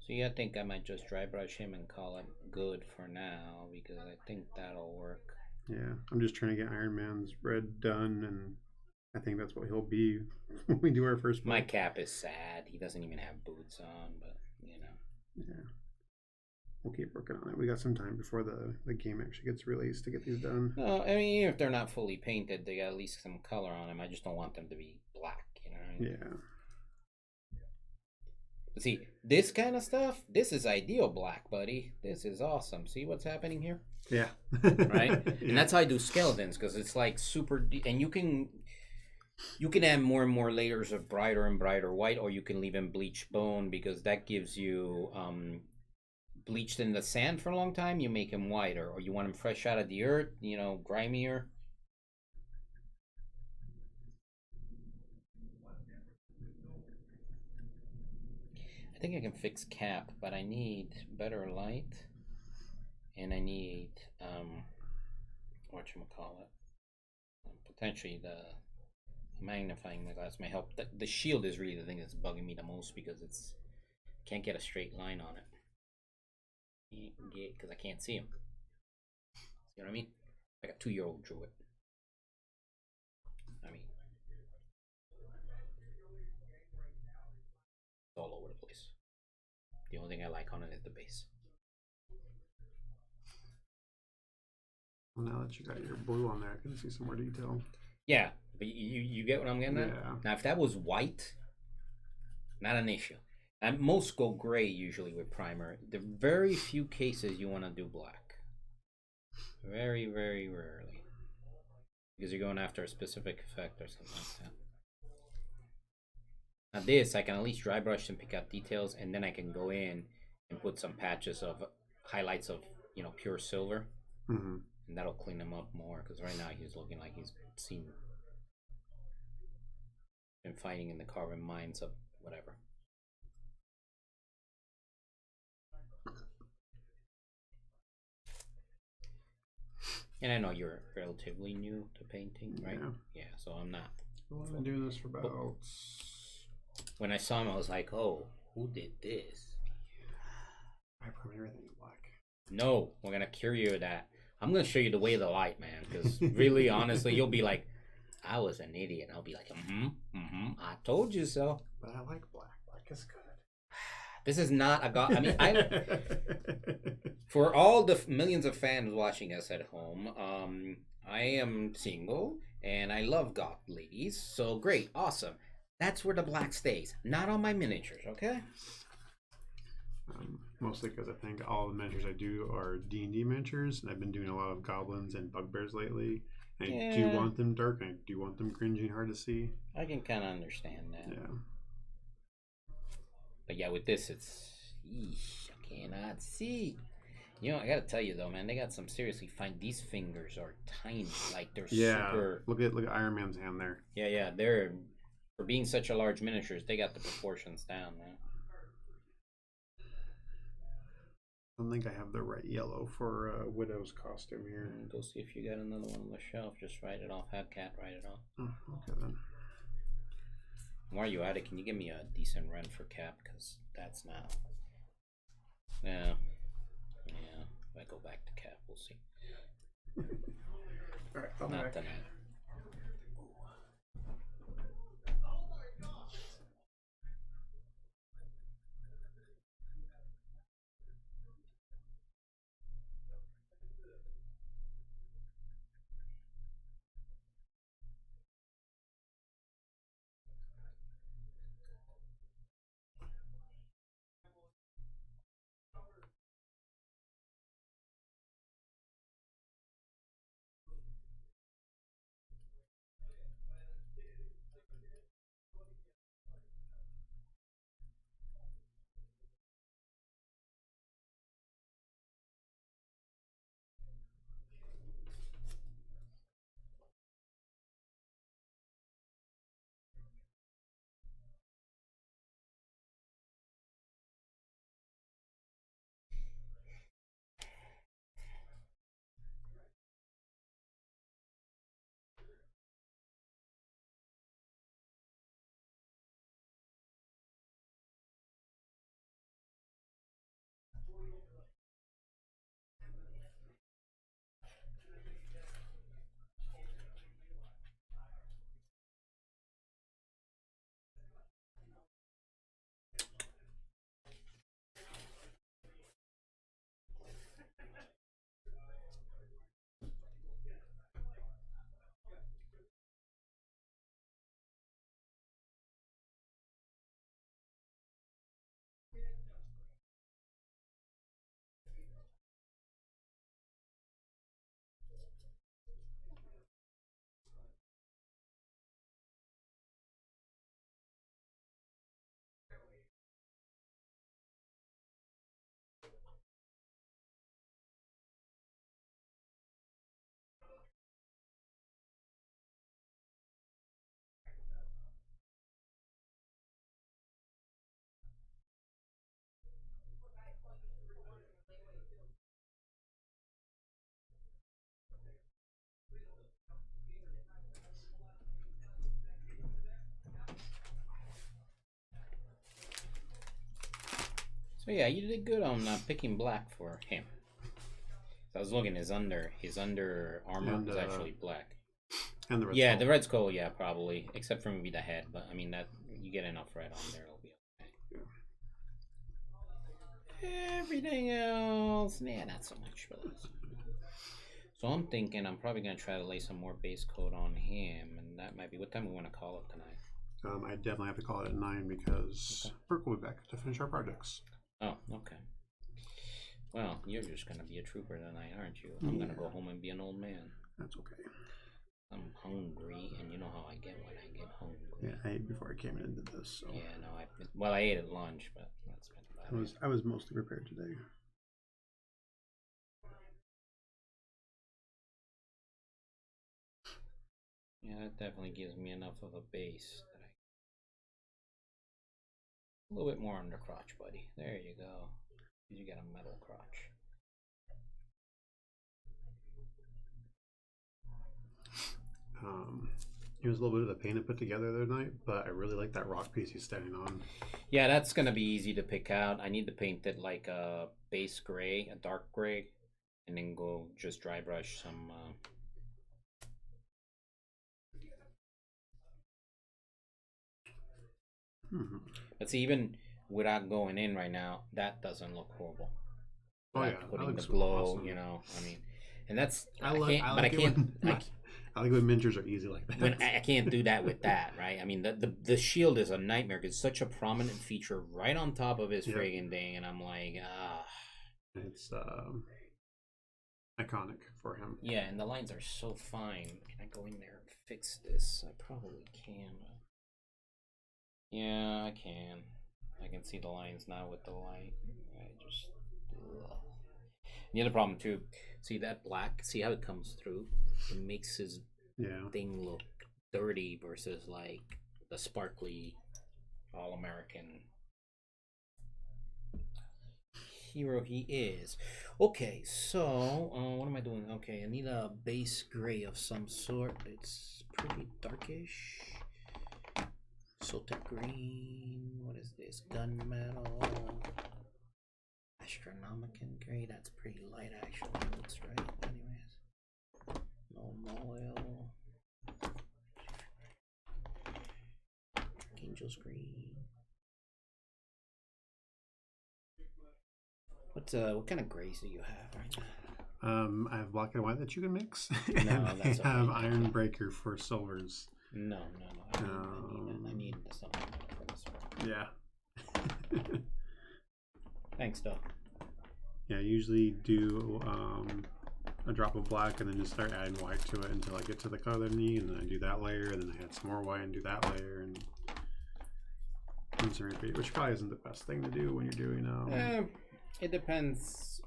See, I think I might just dry brush him and call it good for now because I think that'll work. Yeah, I'm just trying to get Ironman's red done, and I think that's what he'll be when we do our first My cap is sad. He doesn't even have boots on, but you know. Yeah. We'll keep working on it. We got some time before the game actually gets released to get these done. No, I mean, even if they're not fully painted, they got at least some color on them. I just don't want them to be black, you know what I mean? Yeah. But see, this kind of stuff, this is ideal black, buddy. This is awesome. See what's happening here? Yeah. Right? Yeah. And that's how I do skeletons, because it's like super... And you can add more and more layers of brighter and brighter white, or you can leave them bleached bone, because that gives you... bleached in the sand for a long time, you make them whiter, or you want them fresh out of the earth, you know, grimier. I think I can fix cap, but I need better light, and I need whatchamacallit, potentially the magnifying glass may help. The shield is really the thing that's bugging me the most because it's can't get a straight line on it. Because I can't see him. You know what I mean? Like a 2-year-old drew it. I mean, only thing I like on it is the base. Well, now that you got your blue on there, I can see some more detail. Yeah, but you get what I'm getting at? Yeah. Now, if that was white, not an issue. And most go gray usually with primer. The very few cases you want to do black. Very, very rarely. Because you're going after a specific effect or something like that. Now this, I can at least dry brush and pick out details, and then I can go in and put some patches of highlights of, you know, pure silver. Mm-hmm. And that'll clean him up more, because right now he's looking like he's been fighting in the carbon mines of whatever. And I know you're relatively new to painting, right? Yeah, so I'm not. Well, I've been doing this for about... When I saw him, I was like, oh, who did this? I put everything in black. No, we're going to cure you of that. I'm going to show you the way of the light, man, because really, honestly, you'll be like, I was an idiot. I'll be like, I told you so. But I like black. Black is good. This is not a god. I mean, for all the millions of fans watching us at home, I am single and I love goth ladies. So great, awesome. That's where the black stays, not on my miniatures. Okay. Mostly because I think all the miniatures I do are D&D miniatures, and I've been doing a lot of goblins and bugbears lately. And I do want them dark, and I do want them cringy and hard to see. I can kind of understand that. Yeah. But yeah, with this, it's... Eesh, I cannot see. You know, I gotta tell you though, man, they got some seriously fine... These fingers are tiny. Like, they're super... Look at Ironman's hand there. Yeah, they're... For being such a large miniatures, they got the proportions down, man. I don't think I have the right yellow for Widow's costume here. Go see if you got another one on the shelf. Just write it off. Have Cat write it off. Oh, okay then. While you at it, can you give me a decent rent for Cap? Because that's not... Yeah. If I go back to Cap, we'll see. Alright, I'll not back. tonight. So yeah, you did good on picking black for him. So I was looking, his under armor is actually black. And the red yeah, skull. the red skull, yeah, probably, except for maybe the head. But I mean, that you get enough red on there, it'll be okay. Everything else, nah, not so much for this. So I'm thinking I'm probably gonna try to lay some more base coat on him, and that might be what time we want to call it tonight. I definitely have to call it at 9 because Burke will be back to finish our projects. Oh, okay. Well, you're just gonna be a trooper tonight, aren't you? I'm gonna go home and be an old man. That's okay. I'm hungry, and you know how I get when I get hungry. Yeah, I ate before I came in and did this. So. Yeah, no, I ate at lunch, but that's been about it. I was mostly prepared today. Yeah, that definitely gives me enough of a base that a little bit more on the crotch, buddy. There you go. You got a metal crotch. It was a little bit of a pain to put together the other night, but I really like that rock piece he's standing on. Yeah, that's gonna be easy to pick out. I need to paint it like a base gray, a dark gray, and then go just dry brush some. But see, even without going in right now, that doesn't look horrible. Oh yeah, putting the glow, awesome. You know. I mean, and that's I like when miniatures are easy like that. When I can't do that with that, right? I mean, the shield is a nightmare. It's such a prominent feature right on top of his friggin' thing, and I'm like, ah. It's iconic for him. Yeah, and the lines are so fine. Can I go in there and fix this? I probably can. Yeah, I can. I can see the lines now with the light. The other problem too, see that black, see how it comes through? It makes his thing look dirty versus like the sparkly all-American hero he is. Okay, so what am I doing? Okay, I need a base gray of some sort. It's pretty darkish. Sulta green. What is this? Gunmetal. Astronomican gray. That's pretty light actually. Looks right. Anyways. No oil. Angel's green. What kind of grays do you have right now? I have black and white that you can mix. No, and I have Iron Breaker for silvers. No. I need something for this one. Yeah. Thanks, Doc. Yeah, I usually do a drop of black and then just start adding white to it until I get to the color I need, and then I do that layer, and then I add some more white and do that layer, and rinse and repeat, which probably isn't the best thing to do when you're doing. It depends.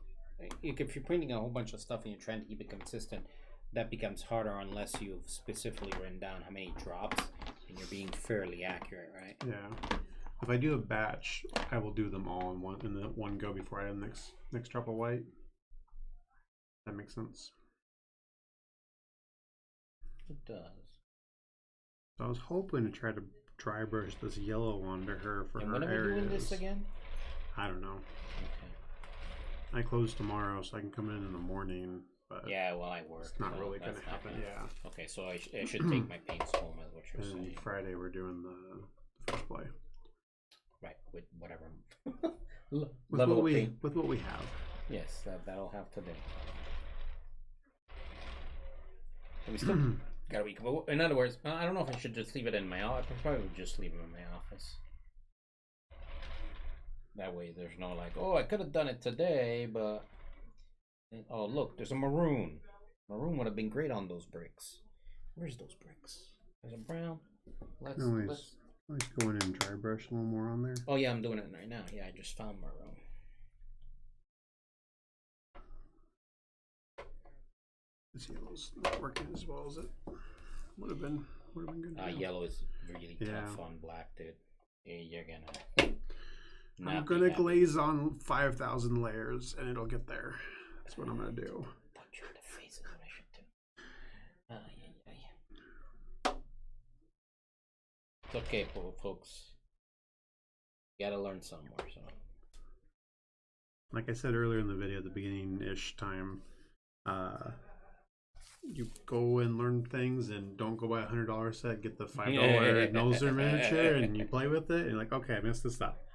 If you're printing a whole bunch of stuff and you're trying to keep it consistent, that becomes harder unless you've specifically written down how many drops and you're being fairly accurate, right? Yeah. If I do a batch, I will do them all in one go before I add the next drop of white. That makes sense. It does. So I was hoping to try to dry brush this yellow onto her for her areas. And when are we doing this again? I don't know. Okay. I close tomorrow, so I can come in the morning. But yeah, well, I work. It's not really going to happen. Yeah. Okay, so I should take my paints home, is what you're saying. Friday we're doing the first play. Right, with whatever with what we have. Yes, that'll have to do. We still got a week. In other words, I don't know if I should just leave it in my office. I probably would just leave it in my office. That way, there's no like, oh, I could have done it today, but oh, look, there's a maroon. Maroon would have been great on those bricks. Where's those bricks? There's a brown. Let's go in and dry brush a little more on there. Oh yeah, I'm doing it right now. Yeah, I just found maroon. This yellow's not working as well as it would have been. Good. Yellow is really tough on black, dude. Yeah, you're gonna. I'm gonna glaze on 5,000 layers, and it'll get there. That's what I'm gonna do. Punch you in the face is what I should do. It's okay, folks. You gotta learn some more. So, like I said earlier in the video, at the beginning-ish time, you go and learn things, and don't go buy a $100 set. Get the $5 Noser miniature, and you play with it. And you're like, okay, I messed this up.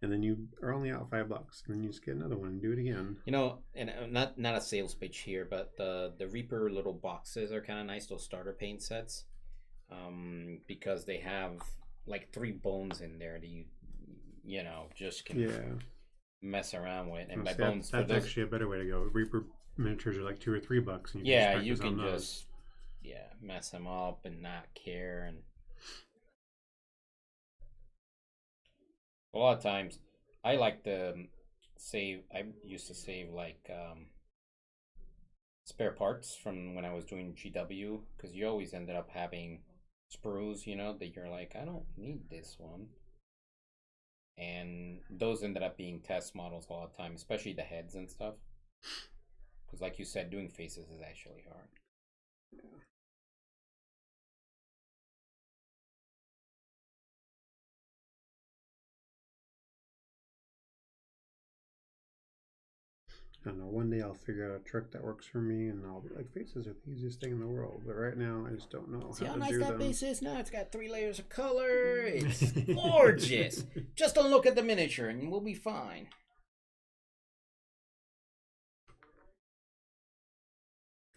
and then you are only out $5, and then you just get another one and do it again. You know, and not a sales pitch here, but the Reaper little boxes are kind of nice. Those starter paint sets, because they have like 3 bones in there that you know just can mess around with. And by bones, that's actually a better way to go. Reaper miniatures are like $2 or $3, and you can just mess them up and not care. And a lot of times, I like to save. I used to save like spare parts from when I was doing GW, because you always ended up having sprues, you know, that you're like, I don't need this one. And those ended up being test models all the time, especially the heads and stuff. Because like you said, doing faces is actually hard. Yeah. I don't know. One day I'll figure out a trick that works for me, and I'll be like, faces are the easiest thing in the world. But right now, I just don't know See how how to nice do that them. base is now? It's got 3 layers of color. It's gorgeous. Just don't look at the miniature, and we'll be fine.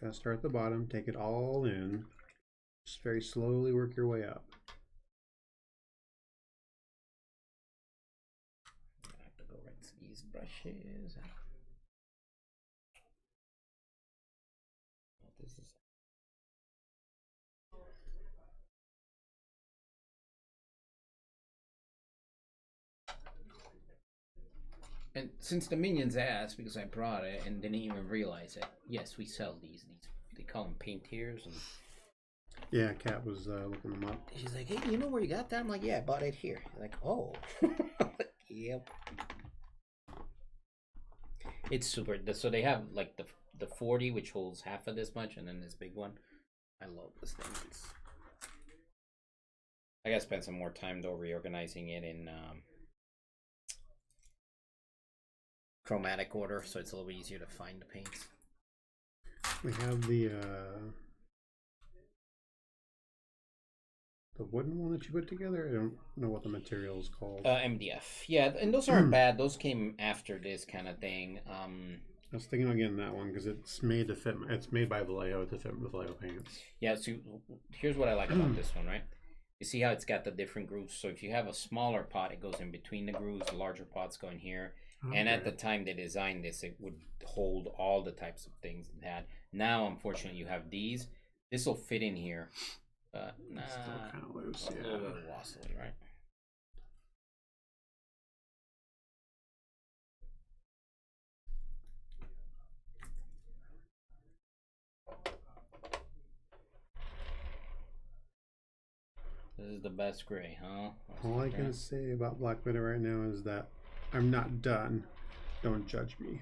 Gotta start at the bottom, take it all in, just very slowly work your way up. I have to go rinse these brushes. This is. And since the minions asked, because I brought it and didn't even realize it, yes, we sell these. They call them paint tiers. And yeah, Kat was looking them up. she's like, hey, you know where you got that? I'm like, yeah, I bought it here. Like, oh. Yep. It's super. So they have like the 40, which holds half of this much, and then this big one. I love this thing. I gotta spend some more time though reorganizing it in chromatic order, so it's a little easier to find the paints. We have the wooden one that you put together. I don't know what the material is called. MDF. Yeah, and those aren't bad. Those came after this kind of thing. I was thinking of getting that one because it's made to fit. It's made by Vallejo to fit Vallejo paints. Yeah. So here's what I like about this one, right? You see how it's got the different grooves. So if you have a smaller pot, it goes in between the grooves. The larger pots go in here. Okay. And at the time they designed this, it would hold all the types of things it had. Now, unfortunately, you have these. This will fit in here, but it's still kind of loose. A little bit wassily, right? This is the best gray, huh? All I can say about Black Widow right now is that I'm not done. Don't judge me.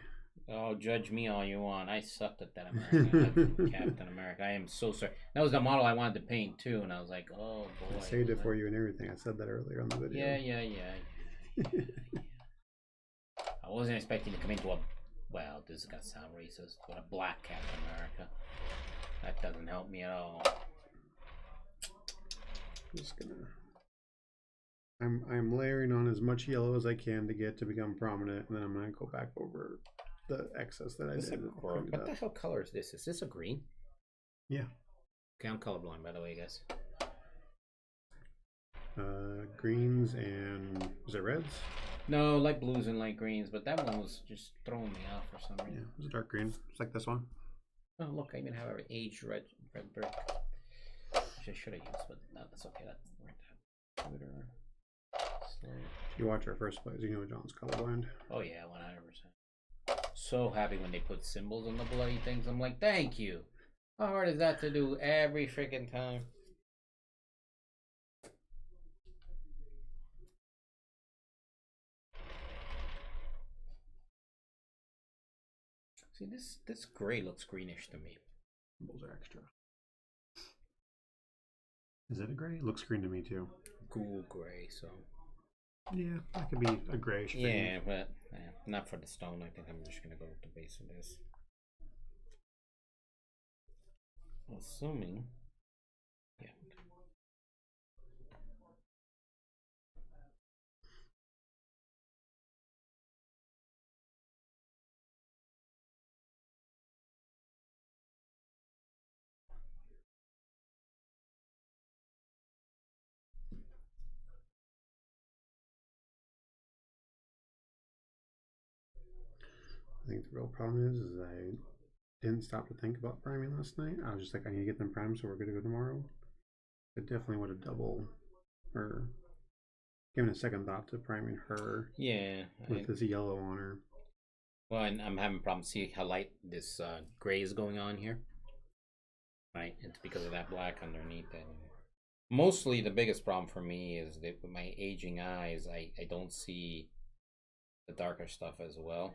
Oh, judge me all you want. I sucked at that American Captain America. I am so sorry. That was the model I wanted to paint too, and I was like, oh boy. I saved it for you and everything. I said that earlier on the video. Yeah. I wasn't expecting to come into well, this is gonna sound racist, but a black Captain America. That doesn't help me at all. Just gonna. I'm layering on as much yellow as I can to get to become prominent, and then I'm gonna go back over the excess that I did. What the hell color is this? Is this a green? Yeah. Okay, I'm colorblind, by the way, guys. Greens and is it reds? No, light blues and light greens, but that one was just throwing me off for some reason. Yeah, it was a dark green, just like this one. Oh, look, I even have an aged red brick. Which I should have used, but no, that's okay. That's right. Twitter. If you watch our first plays, you know John's colorblind. Oh yeah, 100%. So happy when they put symbols on the bloody things. I'm like, thank you. How hard is that to do every freaking time? See, this gray looks greenish to me. Symbols are extra. Is it a gray? It looks green to me too. Cool gray, so. Yeah, that could be a grayish green. Yeah, but not for the stone. I think I'm just gonna go with the base of this. Assuming. Yeah. I think the real problem is I didn't stop to think about priming last night. I was just like, I need to get them primed so we're good to go tomorrow. It definitely would have double or given a second thought to priming her. Yeah. With this yellow on her. Well, and I'm having problems. See how light this gray is going on here? Right? It's because of that black underneath it. Mostly the biggest problem for me is that with my aging eyes, I don't see the darker stuff as well.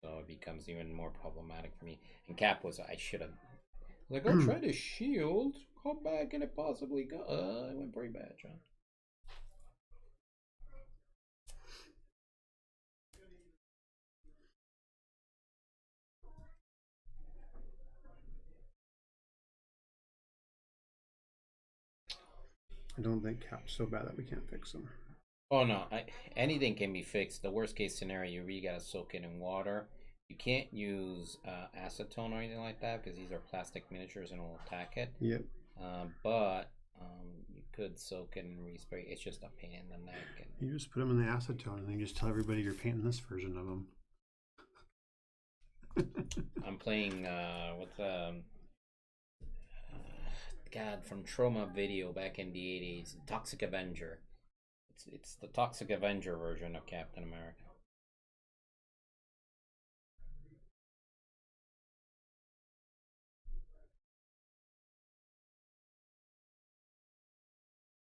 So it becomes even more problematic for me. And Cap was, I should have, like, I'll try to shield. How bad can it possibly go? It went pretty bad, John. I don't think Cap's so bad that we can't fix him. Oh no, anything can be fixed. The worst case scenario, you really gotta soak it in water. You can't use acetone or anything like that because these are plastic miniatures and it'll attack it. Yep. But you could soak it and respray. It's just a pain in the neck. And you just put them in the acetone and then you just tell everybody you're painting this version of them. I'm playing with God from Trauma Video back in the 80s, Toxic Avenger. It's the Toxic Avenger version of Captain America.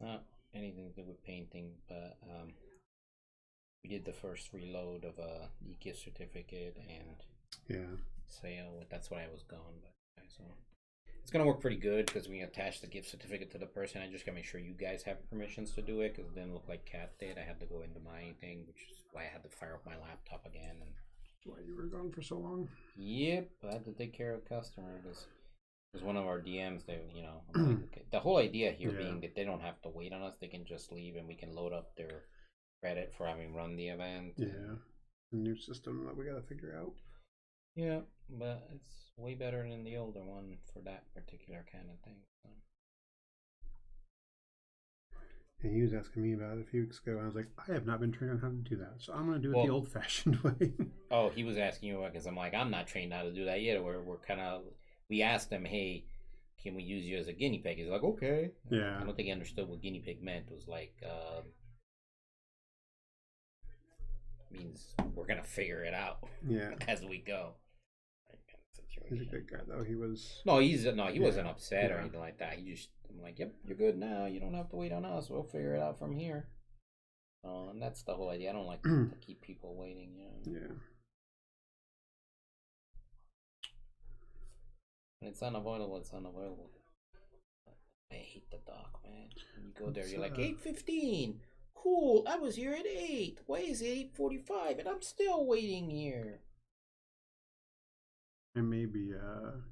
Not anything to do with painting, but we did the first reload of the gift certificate and sale. That's why I was gone. But so it's gonna work pretty good because we attach the gift certificate to the person. I just gotta make sure you guys have permissions to do it because it didn't look like Cat did. I had to go into my thing, which is why I had to fire up my laptop again. And that's why you were gone for so long. Yep, I had to take care of a customer because there's one of our DMs that like, okay. The whole idea here being that they don't have to wait on us; they can just leave and we can load up their credit for having run the event. Yeah, a new system that we gotta figure out. Yeah, but it's way better than the older one for that particular kind of thing. So. And he was asking me about it a few weeks ago. And I was like, I have not been trained on how to do that, so I'm going to do it the old-fashioned way. Oh, he was asking you because I'm like, I'm not trained how to do that yet. We're kind of, we asked him, hey, can we use you as a guinea pig? He's like, okay. Yeah. I don't think he understood what guinea pig meant. It was like, means we're gonna figure it out. Yeah. As we go. He's a good guy though. He was. He wasn't upset or anything like that. He just, I'm like, yep, you're good now. You don't have to wait on us. We'll figure it out from here. And that's the whole idea. I don't like to keep people waiting. Yeah. When it's unavoidable, it's unavoidable. I hate the dock, man. When you go there, you're like 8:15. Cool. I was here at 8. Why is it 8:45 and I'm still waiting here? And maybe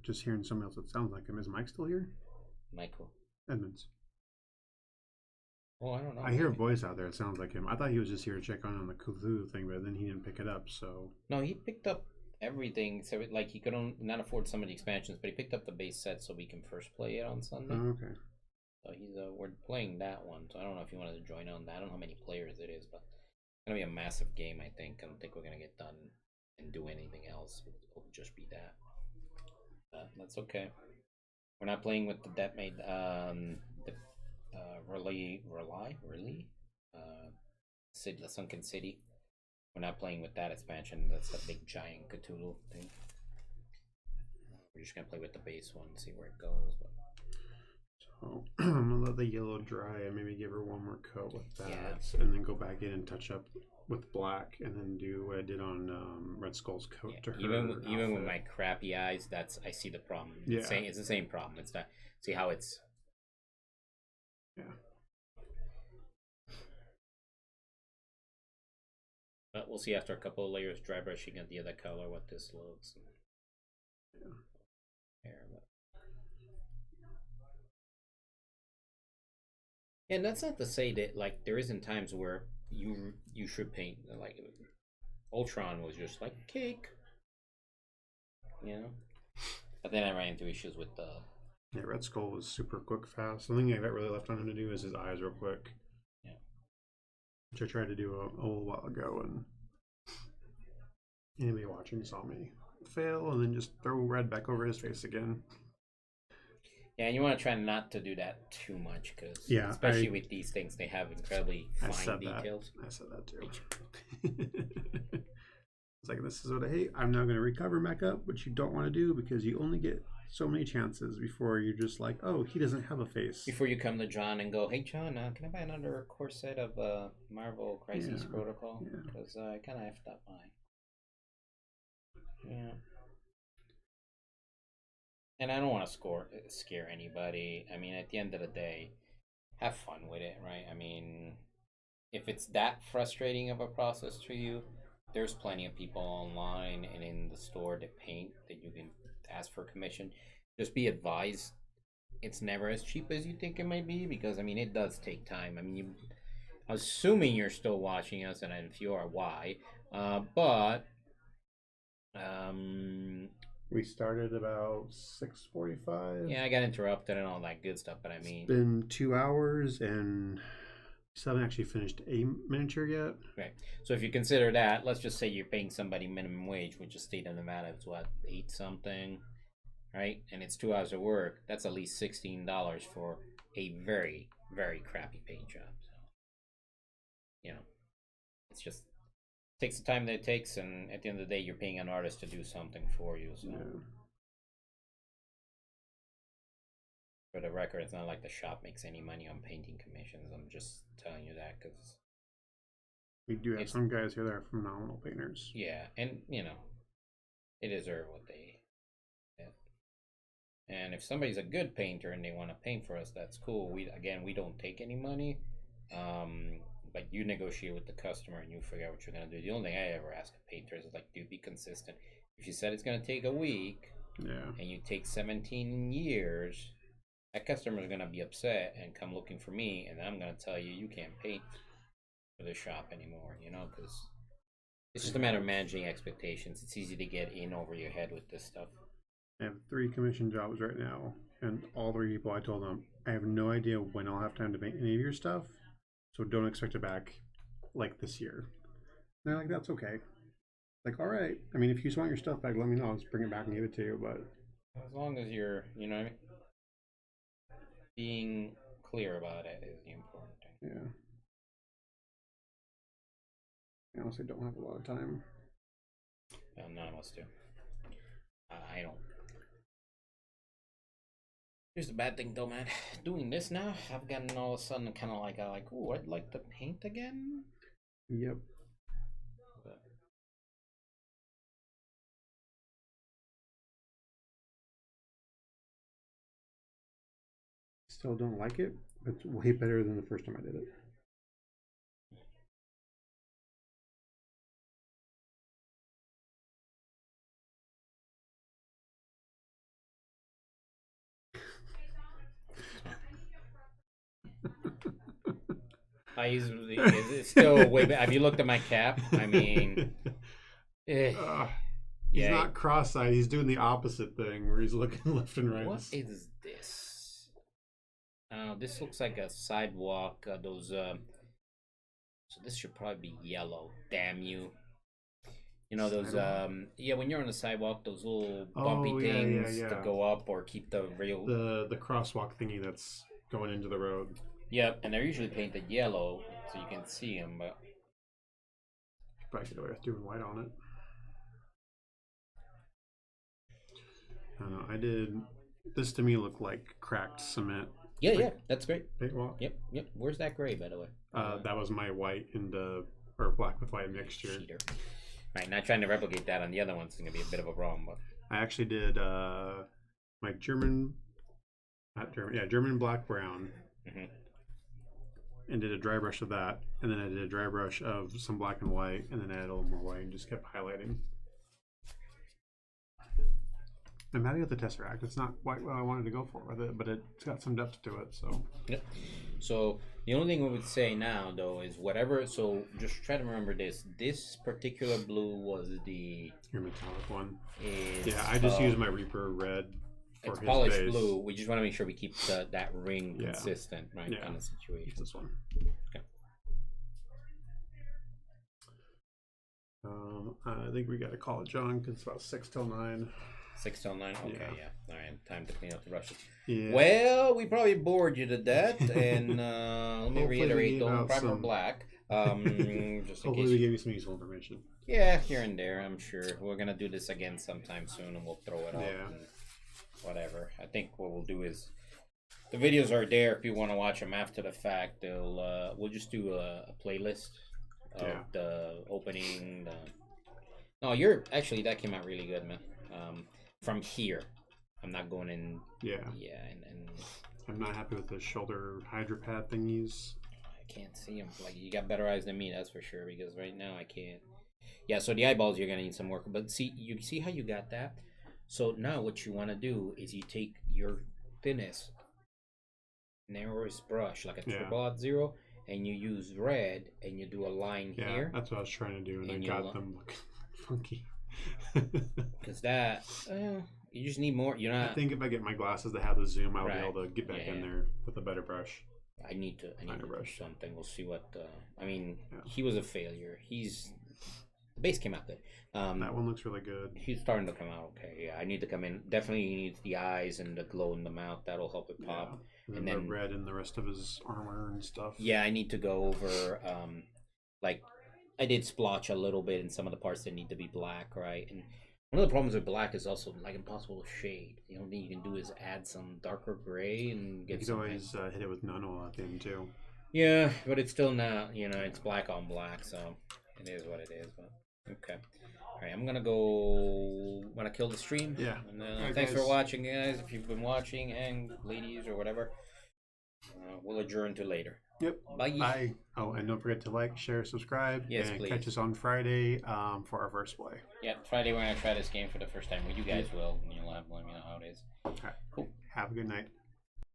just hearing someone else that sounds like him. Is Mike still here? Michael Edmonds. Oh, I don't know. I hear a voice out there that sounds like him. I thought he was just here to check on the Cthulhu thing, but then he didn't pick it up. So no, he picked up everything. So like he could not afford some of the expansions, but he picked up the base set so we can first play it on Sunday. Oh, okay. So he's we're playing that one. So I don't know if you wanted to join on that. I don't know how many players it is, but it's gonna be a massive game. I think. I don't think we're gonna get done and do anything else. It'll just be that. That's okay. We're not playing with the that made City, the Sunken City. We're not playing with that expansion. That's the big giant Cthulhu thing. We're just gonna play with the base one and see where it goes. But... So I'm gonna let the yellow dry and maybe give her one more coat with that, and then go back in and touch up with black, and then do what I did on Red Skull's coat to her. Even with my crappy eyes, I see the problem. Yeah, it's the same problem. It's not see how it's. Yeah. But we'll see after a couple of layers dry brushing at the other color what this looks. Yeah. And that's not to say that like there isn't times where you should paint like Ultron was just like cake, But then I ran into issues with the. Yeah, Red Skull was super quick, fast. The thing I got really left on him to do is his eyes real quick. Yeah. Which I tried to do a little while ago, and anybody watching saw me fail and then just throw red back over his face again. Yeah, and you want to try not to do that too much because, Yeah, especially with these things, they have incredibly fine details. I said that too. It's like, this is what I hate. I'm now going to recover back up, which you don't want to do because you only get so many chances before you're just like, oh, he doesn't have a face. Before you come to John and go, hey, John, can I buy another core set of Marvel Crisis Protocol? Because I kind of effed up mine. Yeah. And I don't want to scare anybody. I mean, at the end of the day, have fun with it, right? I mean, if it's that frustrating of a process to you, there's plenty of people online and in the store that paint that you can ask for commission. Just be advised, it's never as cheap as you think it might be because, I mean, it does take time. I mean, I'm assuming you're still watching us, and if you are, why? But we started about 6:45. Yeah, I got interrupted and all that good stuff, but I mean, it's been 2 hours and still haven't actually finished a miniature yet. Right. So if you consider that, let's just say you're paying somebody minimum wage, which is state of Nevada, it's what, 8 something, right? And it's 2 hours of work. That's at least $16 for a very, very crappy paint job. So, you know, it's just takes the time that it takes, and at the end of the day, you're paying an artist to do something for you. So, for the record, it's not like the shop makes any money on painting commissions. I'm just telling you that because we do have some guys here that are phenomenal painters. Yeah, and you know, they deserve what they get. And if somebody's a good painter and they want to paint for us, that's cool. We don't take any money. But you negotiate with the customer and you figure out what you're gonna do. The only thing I ever ask a painter is like, dude, be consistent. If you said it's gonna take a week, and you take 17 years, that customer is gonna be upset and come looking for me, and I'm gonna tell you can't paint for the shop anymore. You know, because it's just a matter of managing expectations. It's easy to get in over your head with this stuff. I have 3 commission jobs right now, and all 3 people I told them I have no idea when I'll have time to paint any of your stuff. So don't expect it back like this year. And they're like, that's okay. Like, all right. I mean, if you just want your stuff back, let me know. I'll just bring it back and give it to you. But as long as you're, you know what I mean? Being clear about it is the important thing. Yeah. I honestly don't have a lot of time. None of us do. I don't. Here's the bad thing though, man. Doing this now, I've gotten all of a sudden kind of like, ooh, I'd like to paint again. Yep. But still don't like it, but it's way better than the first time I did it. It's still way better. Have you looked at my cap? I mean, he's not cross-eyed. He's doing the opposite thing where he's looking left and right. What is this? This looks like a sidewalk. So this should probably be yellow. Damn you. You know those when you're on the sidewalk, those little bumpy things that go up or keep the rail. The crosswalk thingy that's going into the road. Yep, and they're usually painted yellow so you can see them, but probably get away with doing white on it. I don't know. I did this to me looked like cracked cement. Yeah, that's great. Paint walk. Yep. Where's that gray, by the way? That was my white or black with white mixture. Cheater. Right, not trying to replicate that on the other ones. It's gonna be a bit of a problem, but I actually did my German black brown. Mm-hmm. And did a dry brush of that, and then I did a dry brush of some black and white, and then I added a little more white and just kept highlighting. I'm happy with the Tesseract. It's not quite what I wanted to go for with it, but it's got some depth to it. So yep. So the only thing we would say now, though, is whatever. So just try to remember this. This particular blue was your metallic one. Yeah, I just used my Reaper red. It's polished blue. We just want to make sure we keep that ring consistent, right? Yeah. Kind of situation. It's this one. Okay. I think we got to call it junk. It's about 6 till 9. 6 till 9? Okay, Yeah. yeah. All right, time to clean up the brushes. Yeah. Well, we probably bored you to death, and let me Hopefully we reiterate, gave don't out primer some- black. Just in Hopefully case. we gave you some useful information. Yeah, here and there, I'm sure. We're gonna do this again sometime soon, and we'll throw it up Yeah. and whatever. I think what we'll do is the videos are there if you want to watch them after the fact. They'll we'll just do a playlist of Yeah. the opening. No, you're actually that came out really good, man. From here, I'm not going in. Yeah. Yeah, and I'm not happy with the shoulder hydro pad thingies. I can't see them. Like you got better eyes than me, that's for sure. Because right now I can't. Yeah, so the eyeballs you're gonna need some work. But see, you see how you got that. So now what you want to do is you take your thinnest, narrowest brush, like a Yeah. Tribot Zero, and you use red, and you do a line Yeah, here. that's what I was trying to do, and I And got you'll- them looking funky. Because that, you just need more. You're I not. think if I get my glasses that have the zoom, I'll Right. be able to get back Yeah, in yeah. there with a better brush. I need to Finer do brush. something. We'll see what. I mean, Yeah. he was a failure. The base came out good. That one looks really good. He's starting to come out okay. Yeah, I need to come in. Definitely, he needs the eyes and the glow in the mouth. That'll help it pop. Yeah. And the then- red and the rest of his armor and stuff. Yeah, I need to go over. Like, I did splotch a little bit in some of the parts that need to be black, right? And one of the problems with black is also like impossible to shade. The only thing you can do is add some darker gray and You get could some. always hit it with nano at the end too. Yeah, but it's still not. It's black on black, so it is what it is. But okay. All right, I'm gonna go. Wanna kill the stream? Yeah. And, Alright, thanks for guys. watching, guys. If you've been watching, and ladies or whatever, we'll adjourn to later. Yep. Bye. Bye. Oh, and don't forget to like, share, subscribe. Yes, and please. catch us on Friday for our first play. Yeah, Friday we're gonna try this game for the first time. Well, you guys will, and you'll let me know how it is. All right. Cool. Have a good night.